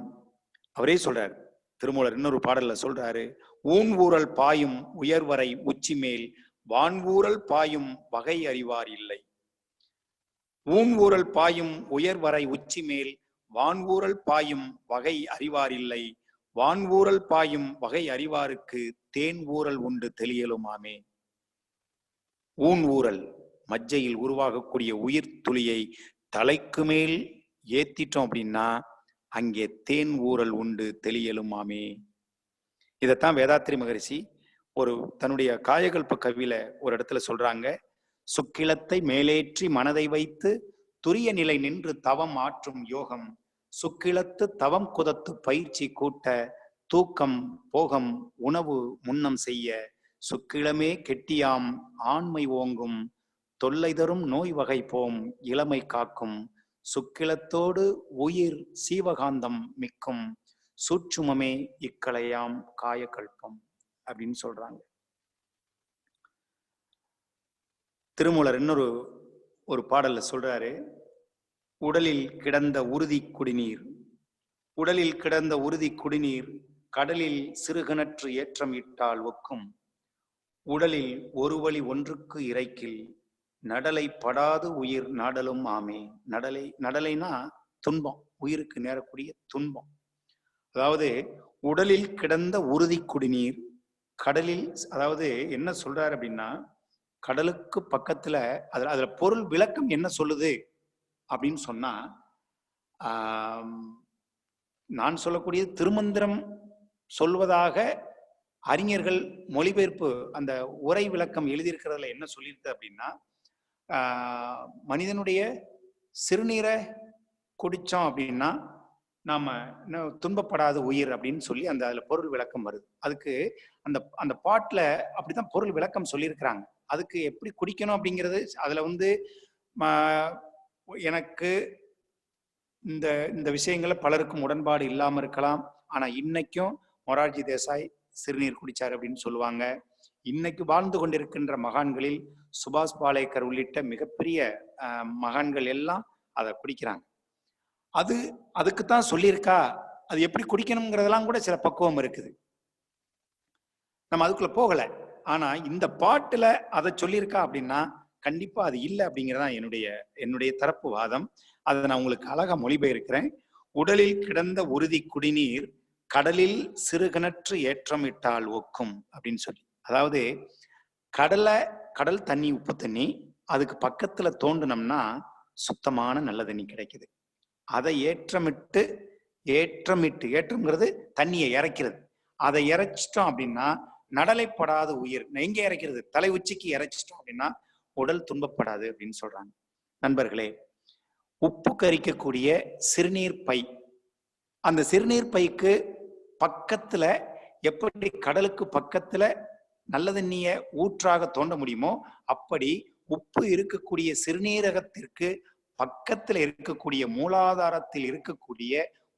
S1: அவரே சொல்றாரு திருமூலர் இன்னொரு பாடல்ல சொல்றாரு, ஊன் ஊரல் பாயும் உயர்வரை உச்சி மேல் வான்ஊரல் பாயும் வகை அறிவார் இல்லை. ஊன் ஊரல் பாயும் உயர்வரை உச்சி மேல் வான்ஊரல் பாயும் வகை அறிவார் இல்லை. வான்ஊரல் பாயும் வகை அறிவாருக்கு தேன் ஊரல் உண்டு தெளியலுமாமே. ஊன் ஊரல் மஜ்ஜையில் உருவாகக்கூடிய உயிர் துளியை தலைக்கு மேல் ஏத்திட்டோம் அப்படின்னா அங்கே தேன் ஊரல் உண்டு தெளியலுமாமே. இதைத்தான் வேதாத்ரி மகரிஷி ஒரு தன்னுடைய காயகல்ப கவியில ஒரு இடத்துல சொல்றாங்க. சுக்கிலத்தை மேலேற்றி மனதை வைத்து துரிய நிலை நின்று தவம் ஆற்றும் யோகம், சுக்கிலத்து தவம் குதத்து பயிற்சி கூட்ட தூக்கம் போகம் உணவு முன்னம் செய்ய, சுக்கிலமே கெட்டியாம் ஆண்மை ஓங்கும் தொல்லை தரும் நோய் வகை போம் இளமை காக்கும், சுக்கிலத்தோடு உயிர் சீவகாந்தம் மிக்கும் சூட்சுமமே இக்கலையாம் காயகல்பம் அப்படின்னு சொல்றாங்க. திருமூலர் இன்னொரு பாடல்ல சொல்றாரு, உடலில் கிடந்த உறுதி குடிநீர், உடலில் கிடந்த உறுதி குடிநீர் கடலில் சிறுகணற்று ஏற்றம் இட்டால் ஒக்கும், உடலில் ஒரு வழி ஒன்றுக்கு இறைக்கில் நடலை படாது உயிர் நாடலும் ஆமே. நடலைனா துன்பம், உயிருக்கு நேரக்கூடிய துன்பம். அதாவது உடலில் கிடந்த உறுதி குடிநீர் கடலில், அதாவது என்ன சொல்றாரு அப்படின்னா, கடலுக்கு பக்கத்துல அதுல பொருள் விளக்கம் என்ன சொல்லுது அப்படின்னு சொன்னா, நான் சொல்லக்கூடிய திருமந்திரம் சொல்வதாக அறிஞர்கள் மொழிபெயர்ப்பு அந்த உரை விளக்கம் எழுதியிருக்கிறதுல என்ன சொல்லியிருக்கு அப்படின்னா, மனிதனுடைய சிறுநீரை குடிச்சோம் அப்படின்னா நாம துன்பப்படாத உயிர் அப்படின்னு சொல்லி அந்த அதுல பொருள் விளக்கம் வருது. அதுக்கு அந்த பாட்டுல அப்படிதான் பொருள் விளக்கம் சொல்லியிருக்கிறாங்க. அதுக்கு எப்படி குடிக்கணும் அப்படிங்கிறது அதுல எனக்கு இந்த விஷயங்களை பலருக்கும் உடன்பாடு இல்லாம இருக்கலாம். ஆனா இன்னைக்கும் மொரார்ஜி தேசாய் சிறுநீர் குடிச்சார் அப்படின்னு சொல்லுவாங்க. இன்னைக்கு வாழ்ந்து கொண்டிருக்கின்ற மகான்களில் சுபாஷ் பாலேக்கர் உள்ளிட்ட மிகப்பெரிய மகான்கள் எல்லாம் அதை குடிக்கிறாங்க. அதுக்குத்தான் சொல்லியிருக்கா. அது எப்படி குடிக்கணுங்கிறதெல்லாம் கூட சில பக்குவம் இருக்குது, நம்ம அதுக்குள்ள போகல. ஆனா இந்த பாட்டுல அதை சொல்லியிருக்கா அப்படின்னா கண்டிப்பா அது இல்லை அப்படிங்கிறதான் என்னுடைய தரப்பு வாதம். அதை நான் உங்களுக்கு அழகா மொழிபெயர்க்கிறேன். உடலில் கிடந்த உறுதி குடிநீர் கடலில் சிறுகணற்று ஏற்றம் இட்டால் ஒக்கும் அப்படின்னு சொல்லி, அதாவது கடல் தண்ணி, உப்பு தண்ணி, அதுக்கு பக்கத்துல தோண்டினோம்னா சுத்தமான நல்ல தண்ணி கிடைக்குது. அதை ஏற்றம்ங்கிறது தண்ணியை இறைக்கிறது. அதை இறைச்சிட்டோம் அப்படின்னா நடலைப்படாத உயிர் எங்க இறைக்கிறது, தலை உச்சிக்கு இறைச்சிட்டோம் அப்படின்னா உடல் துன்பப்படாது அப்படின்னு சொல்றாங்க. நண்பர்களே, உப்பு கரிக்கக்கூடிய சிறுநீர் பை, அந்த சிறுநீர் பைக்கு பக்கத்துல எப்படி கடலுக்கு பக்கத்துல நல்ல தண்ணிய ஊற்றாக தோண்ட முடியுமோ அப்படி உப்பு இருக்கக்கூடிய சிறுநீரகத்திற்கு பக்கத்துல இருக்கக்கூடிய மூலாதாரத்தில் இருக்கக்கூடிய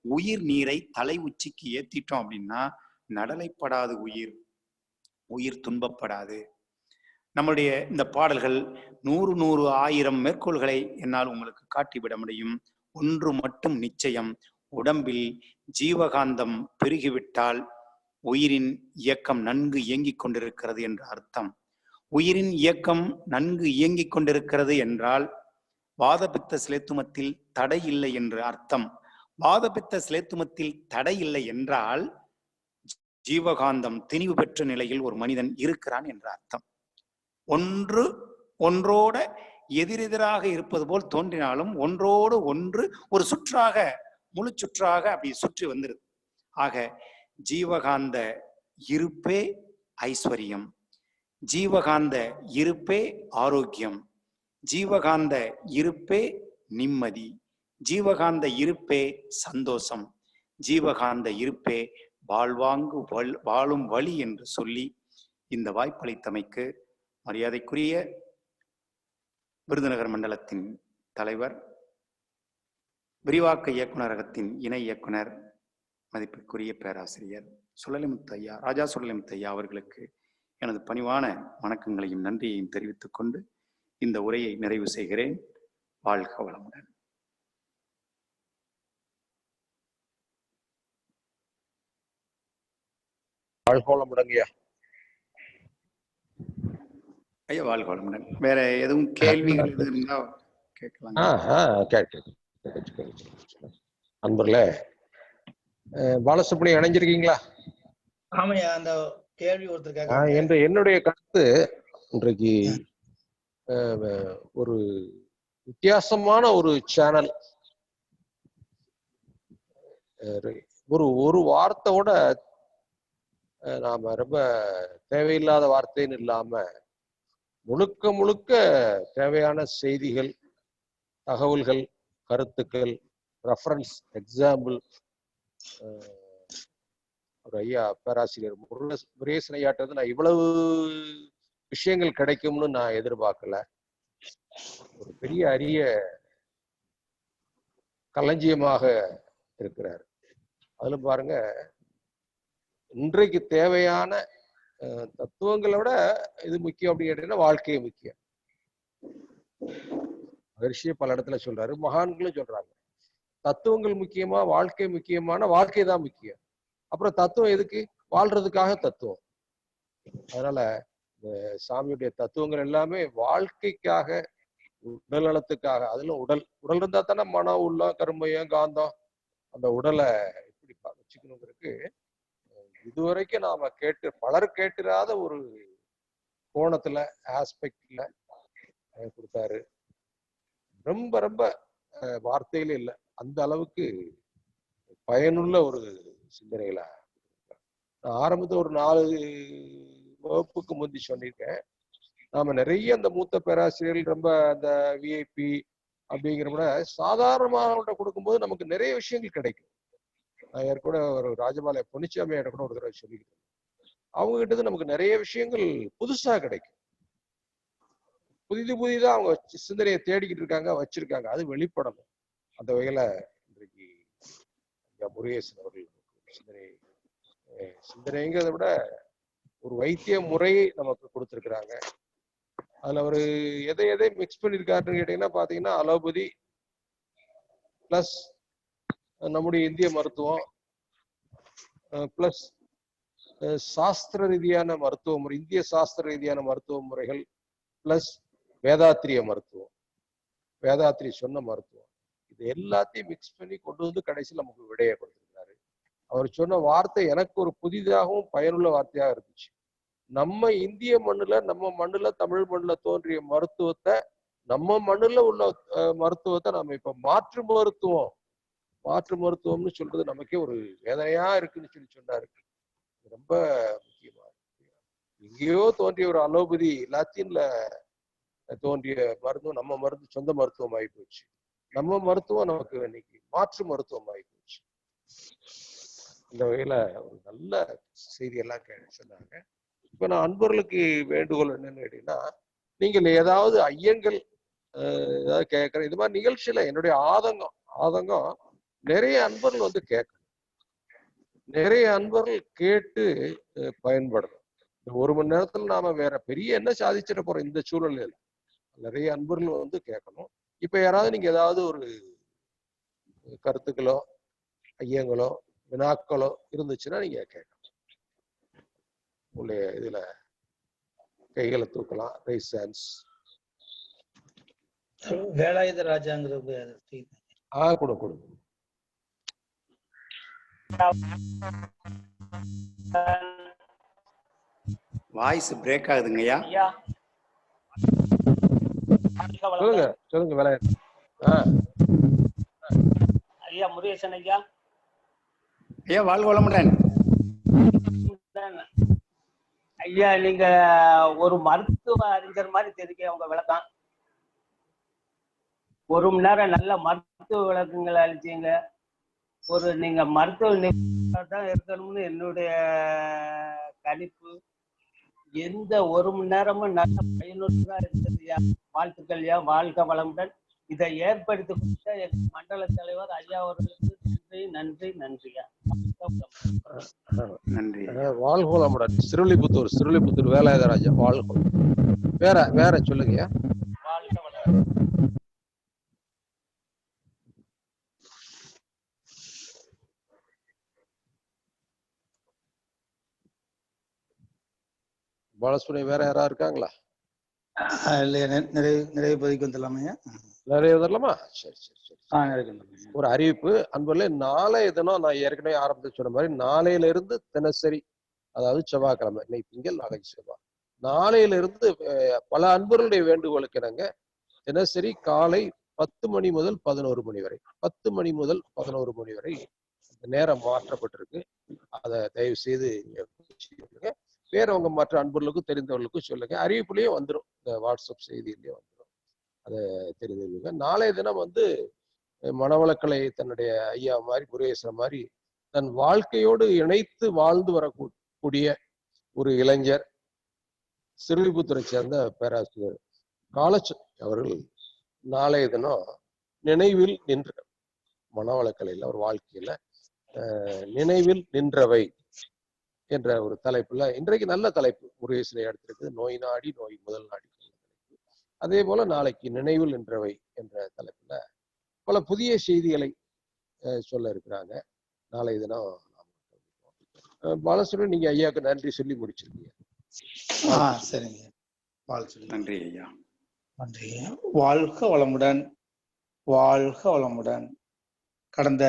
S1: உயிர் நீரை தலை உச்சிக்கு ஏத்திட்டோம் அப்படின்னா நடலைப்படாது உயிர் துன்பப்படாது. நம்முடைய இந்த பாடல்கள் 100 1000 மேற்கோள்களை என்னால் உங்களுக்கு காட்டிவிட முடியும். ஒன்று மட்டும் நிச்சயம், உடம்பில் ஜீவகாந்தம் பெருகிவிட்டால் உயிரின் இயக்கம் நன்கு இயங்கிக் கொண்டிருக்கிறது என்ற அர்த்தம். உயிரின் இயக்கம் நன்கு இயங்கிக் கொண்டிருக்கிறது என்றால் வாதபித்த சிலேத்துமத்தில் தடை இல்லை என்று அர்த்தம். வாதபித்த சிலேத்துமத்தில் தடை இல்லை என்றால் ஜீவகாந்தம் திணிவு பெற்ற நிலையில் ஒரு மனிதன் இருக்கிறான் என்ற அர்த்தம். ஒன்றோட எதிரெதிராக இருப்பது போல் தோன்றினாலும் ஒன்றோடு ஒன்று ஒரு சுற்றாக, முழு சுற்றாக அப்படி சுற்றி வந்துருது. ஆக ஜீவகாந்த இருப்பே ஐஸ்வர்யம், ஜீவகாந்த இருப்பே ஆரோக்கியம், ஜீவகாந்த இருப்பே நிம்மதி, ஜீவகாந்த இருப்பே சந்தோஷம், ஜீவகாந்த இருப்பே வாழ்வாங்கு வாழும் வழி என்று சொல்லி இந்த வாய்ப்பளித்தமைக்கு மரியாதைக்குரிய விருதுநகர் மண்டலத்தின் தலைவர், விரிவாக்க இயக்குநரகத்தின் இணை இயக்குனர், மதிப்பிற்குரிய பேராசிரியர் சுழலிமுத்து ஐயா, ராஜா சுழலிமுத்து ஐயா அவர்களுக்கு எனது பணிவான வணக்கங்களையும் நன்றியையும் தெரிவித்துக் கொண்டு இந்த உரையை நிறைவு செய்கிறேன். வாழ்க வளமுடன்.
S2: வாழ்க வளமுடன்
S1: ஐயா, வாழ்க வளமுடன். வேற எதுவும் கேள்விகள் எதுவும் இருந்தா கேட்கலாம்.
S2: அன்பர்களே, பாலசுப்ரமணியம் இணைஞ்சிருக்கீங்களா?
S3: ஆமையா, அந்த கேள்வி ஒருத்தருக்காக
S2: என்று என்னுடைய கருத்து, இன்றைக்கு ஒரு வித்தியாசமான ஒரு சேனல், ஒரு வார்த்தையோட நாம ரொம்ப தேவையில்லாத வார்த்தைன்னு இல்லாம முழுக்க முழுக்க தேவையான செய்திகள், தகவல்கள், கருத்துக்கள், ரெஃபரன்ஸ், எக்ஸாம்பிள், ஒரு ஐயா பேராசிரியர் முருகேசன் ஐயாட்டது நான் இவ்வளவு விஷயங்கள் கிடைக்கும்னு நான் எதிர்பார்க்கல. ஒரு பெரிய அரிய களஞ்சியமாக இருக்கிறார். அதுல பாருங்க, இன்றைக்கு தேவையான தத்துவங்களை விட இது முக்கியம் அப்படின்னு கேட்டீங்கன்னா வாழ்க்கையை முக்கியம். மகர்ஷியை பல இடத்துல சொல்றாரு, மகான்களும் சொல்றாங்க. தத்துவங்கள் முக்கியமா, வாழ்க்கை முக்கியமான? வாழ்க்கை தான் முக்கியம். அப்புறம் தத்துவம் எதுக்கு? வாழ்றதுக்காக தத்துவம். அதனால இந்த சாமியுடைய தத்துவங்கள் எல்லாமே வாழ்க்கைக்காக, உடல் நலத்துக்காக. அதுல உடல் இருந்தா தானே மனம், உள்ளம், கருமையம், காந்தம், அந்த உடலை எப்படி வச்சுக்கணுங்கிறதுக்கு இதுவரைக்கும் நாம பலர் கேட்டிராத ஒரு கோணத்துல, ஆஸ்பெக்ட்ல கொடுத்தாரு. ரொம்ப ரொம்ப வார்த்தையில இல்லை, அந்த அளவுக்கு பயனுள்ள ஒரு சிந்தனைகள. நான் ஆரம்பத்தில் ஒரு 4 வகுப்புக்கு முந்தி சொல்லியிருக்கேன், நாம நிறைய அந்த மூத்த பேராசிரியர்கள், ரொம்ப அந்த விஐபி அப்படிங்கிறப்ப சாதாரணமாக கொடுக்கும்போது நமக்கு நிறைய விஷயங்கள் கிடைக்கும். நான் ஏற்கனவே ஒரு ராஜபாளைய பொன்னிச்சாமியாட்ட கூட ஒரு தடவை சொல்லிக்கிட்டேன். அவங்க கிட்ட நமக்கு நிறைய விஷயங்கள் புதுசா கிடைக்கும். புதிதா அவங்க சிந்தனையை தேடிக்கிட்டு இருக்காங்க, வச்சிருக்காங்க. அது வெளிப்படணும். அந்த வகையில இன்றைக்கு முருகேசன் அவர்கள் சிந்தனைங்கிறத விட ஒரு வைத்திய முறையை நமக்கு கொடுத்திருக்கிறாங்க. அதுல அவரு எதை மிக்ஸ் பண்ணிருக்காருன்னு கேட்டீங்கன்னா பாத்தீங்கன்னா, அலோபதி பிளஸ் நம்முடைய இந்திய மருத்துவம் பிளஸ் சாஸ்திர ரீதியான மருத்துவ முறை, இந்திய சாஸ்திர ரீதியான மருத்துவ முறைகள் பிளஸ் வேதாத்திரிய மருத்துவம், வேதாத்திரி சொன்ன மருத்துவம், இது எல்லாத்தையும் மிக்ஸ் பண்ணி கொண்டு வந்து கடைசியில் நமக்கு விடைய கொடுத்திருக்காரு. அவர் சொன்ன வார்த்தை எனக்கு ஒரு புதிதாகவும் பயனுள்ள வார்த்தையாக இருந்துச்சு. நம்ம இந்திய மண்ணுல, நம்ம மண்ணுல, தமிழ் மண்ணுல தோன்றிய மருத்துவத்தை, நம்ம மண்ணுல உள்ள மருத்துவத்தை நம்ம இப்ப மாற்று மருத்துவம்னு சொல்றது நமக்கே ஒரு வேதனையா இருக்குன்னு சொன்னாரு. ரொம்ப முக்கியமா எங்கேயோ தோன்றிய ஒரு அலோபதி, லத்தீன்ல தோன்றிய மருத்துவம் நம்ம மருந்து சொந்த மருத்துவம் ஆகி போச்சு. நம்ம மருத்துவம் நமக்கு இன்னைக்கு மாற்று மருத்துவம் ஆகி போச்சு. இந்த வகையில ஒரு நல்ல செய்தியெல்லாம் சொன்னாங்க. இப்ப நான் அன்பர்களுக்கு வேண்டுகோள் என்னன்னு கேட்டீங்கன்னா, நீங்கள் ஏதாவது ஐயங்கள் ஏதாவது கேட்கறேன், இது மாதிரி நிகழ்ச்சியில என்னுடைய ஆதங்கம் நிறைய அன்பர்கள் வந்து கேட்கணும், நிறைய அன்பர்கள் கேட்டு பயன்படணும். இந்த 1 மணி நேரத்துல நாம வேற பெரிய என்ன சாதிச்சிட போறோம் இந்த சூழலில்? நிறைய அன்பர்கள் வந்து கேட்கணும். இப்ப யாராவது நீங்க ஏதாவது ஒரு கருத்துக்களோ, ஐயங்களோ, வினாக்களோ இருந்துச்சுன்னா நீங்க கேட்கணும். உங்களுடைய இதுல கைகளை தூக்கலாம். Rice hands.
S3: வேலாயுத ராஜாங்கிற
S2: கொடு கொடு.
S1: வாய்ஸ் பிரேக் ஆகுதுங்கய்யா.
S2: சொல்லுங்க சொல்லுங்க வேலாயுத.
S4: ஐயா முருகேசன் ஐயா.
S1: ஐயா வாழ்க வளமுடன்.
S4: ஐயா நீங்க ஒரு மருத்துவ அறிஞர் மாதிரி தெரியுங்க உங்க விளக்கம். 1 மணி நேரம் நல்ல மருத்துவ விளக்கங்களை அளிச்சீங்க. நீங்க மருத்துவ தான் இருக்கணும்னு என்னுடைய கணிப்பு. எந்த 1 மணி நேரமும் நல்ல பயனுள்ளதா இருந்ததுயா. வாழ்த்துக்கள் ஐயா, வாழ்க வளமுடன். இதை ஏற்படுத்தி கொடுத்த எங்க மண்டல தலைவர் ஐயா அவர்களுக்கு நன்றி நன்றியா.
S1: நன்றி.
S2: வாழ்க வளமுடன். சிறுவில்லிபுத்தூர் வேலாயுத ராஜா வாழ்க. வேற சொல்லுங்க.
S4: வாழ்க வளமுடன்.
S2: பாலசுப்ரமணியம் வேற யாரா இருக்காங்களா?
S3: நிறைவு பதிக்கு வந்துடலாமையா?
S2: நிறைய வரலாமா? சரி சரி சரி. ஒரு அறிவிப்பு அன்பர்களே, நாளைய தினம் நான் ஏற்கனவே ஆரம்பத்தில் சொன்ன மாதிரி நாளையில இருந்து தினசரி, அதாவது செவ்வாய்க்கிழமை, இன்னைக்கு திங்கள் நாளைக்கு செவ்வாய், நாளையில இருந்து பல அன்பர்களுடைய வேண்டுகோளுக்கு இணங்க தினசரி காலை 10 மணி முதல் 11 மணி வரை, 10 மணி முதல் 11 மணி வரை நேரம் மாற்றப்பட்டிருக்கு. அதை தயவு செய்து வேற உங்க மற்ற அன்பர்களுக்கும் தெரிந்தவர்களுக்கும் சொல்லுங்க. அறிவிப்புலயே வந்துடும், இந்த வாட்ஸ்அப் செய்தியிலேயே வந்துடும். அதை தெரிஞ்சுங்க. நாளைய தினம் மனவளக்கலை தன்னுடைய ஐயா மாதிரி முருகேசன் மாதிரி தன் வாழ்க்கையோடு இணைத்து வாழ்ந்து வரக்கூடிய ஒரு இளைஞர், சிறுவில்லிபுத்தூரை சேர்ந்த பேராசிரியர் காலச்ச அவர்கள் நாளைய தினம் நினைவில் நின்ற மனவளக்கலையில் அவர் வாழ்க்கையில நினைவில் நின்றவை என்ற ஒரு தலைப்புல இன்றைக்கு நல்ல தலைப்பு முருகேசனை எடுத்திருக்கு. நோய் நாடி நோய் முதல் நாடி. அதே போல நாளைக்கு நினைவில் நின்றவை என்ற தலைப்புல பல புதிய செய்திகளை சொல்ல இருக்கிறாங்க. நாளைய தினம் பாலசுப்ரமணியன் நீங்க ஐயாவுக்கு நன்றி சொல்லி முடிச்சிருக்கீங்க.
S3: சரிங்க.
S1: நன்றி ஐயா.
S3: நன்றி. வாழ்க வளமுடன். வாழ்க வளமுடன். கடந்த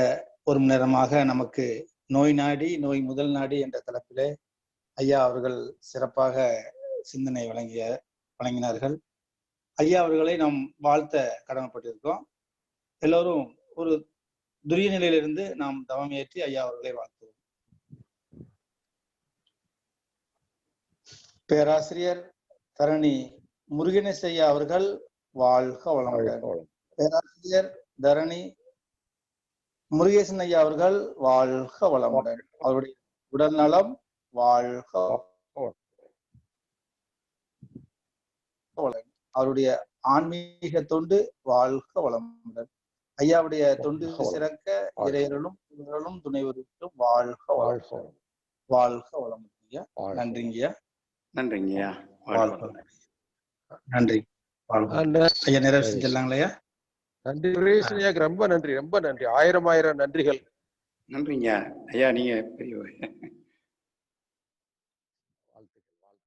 S3: 1 மணி நேரமாக நமக்கு நோய் நாடி நோய் முதல் நாடி என்ற தலைப்பிலே ஐயா அவர்கள் சிறப்பாக சிந்தனை வழங்கினார்கள். ஐயா அவர்களை நாம் வாழ்த்த கடமைப்பட்டிருக்கோம். எல்லோரும் ஒரு துரிய நிலையிலிருந்து நாம் தவம் ஏற்றி ஐயா அவர்களை வாழ்த்துவோம். பேராசிரியர் தரணி முருகேச ஐயா அவர்கள் வாழ்க வளமுடன். பேராசிரியர் தரணி முருகேசன் ஐயா அவர்கள் வாழ்க வளமுடன். அவருடைய உடல் நலம் வாழ்க, அவருடைய ஆன்மீக தொண்டு வாழ்க வளமுடன். ஐயாவுடைய தொண்டு சிறக்க இறையர்களும் துணைவர்களும் வாழ்க வளமுடன். வாழ்க வளமுடன். நன்றிங்கய்யா.
S1: நன்றிங்கய்யா.
S3: நன்றி. ஐயா நிறைவு செஞ்சிடலாங்களா?
S2: நன்றி ரொம்ப நன்றி, ரொம்ப நன்றி. 1000 நன்றிகள்.
S1: நன்றிங்க ஐயா, நீங்க பெரிய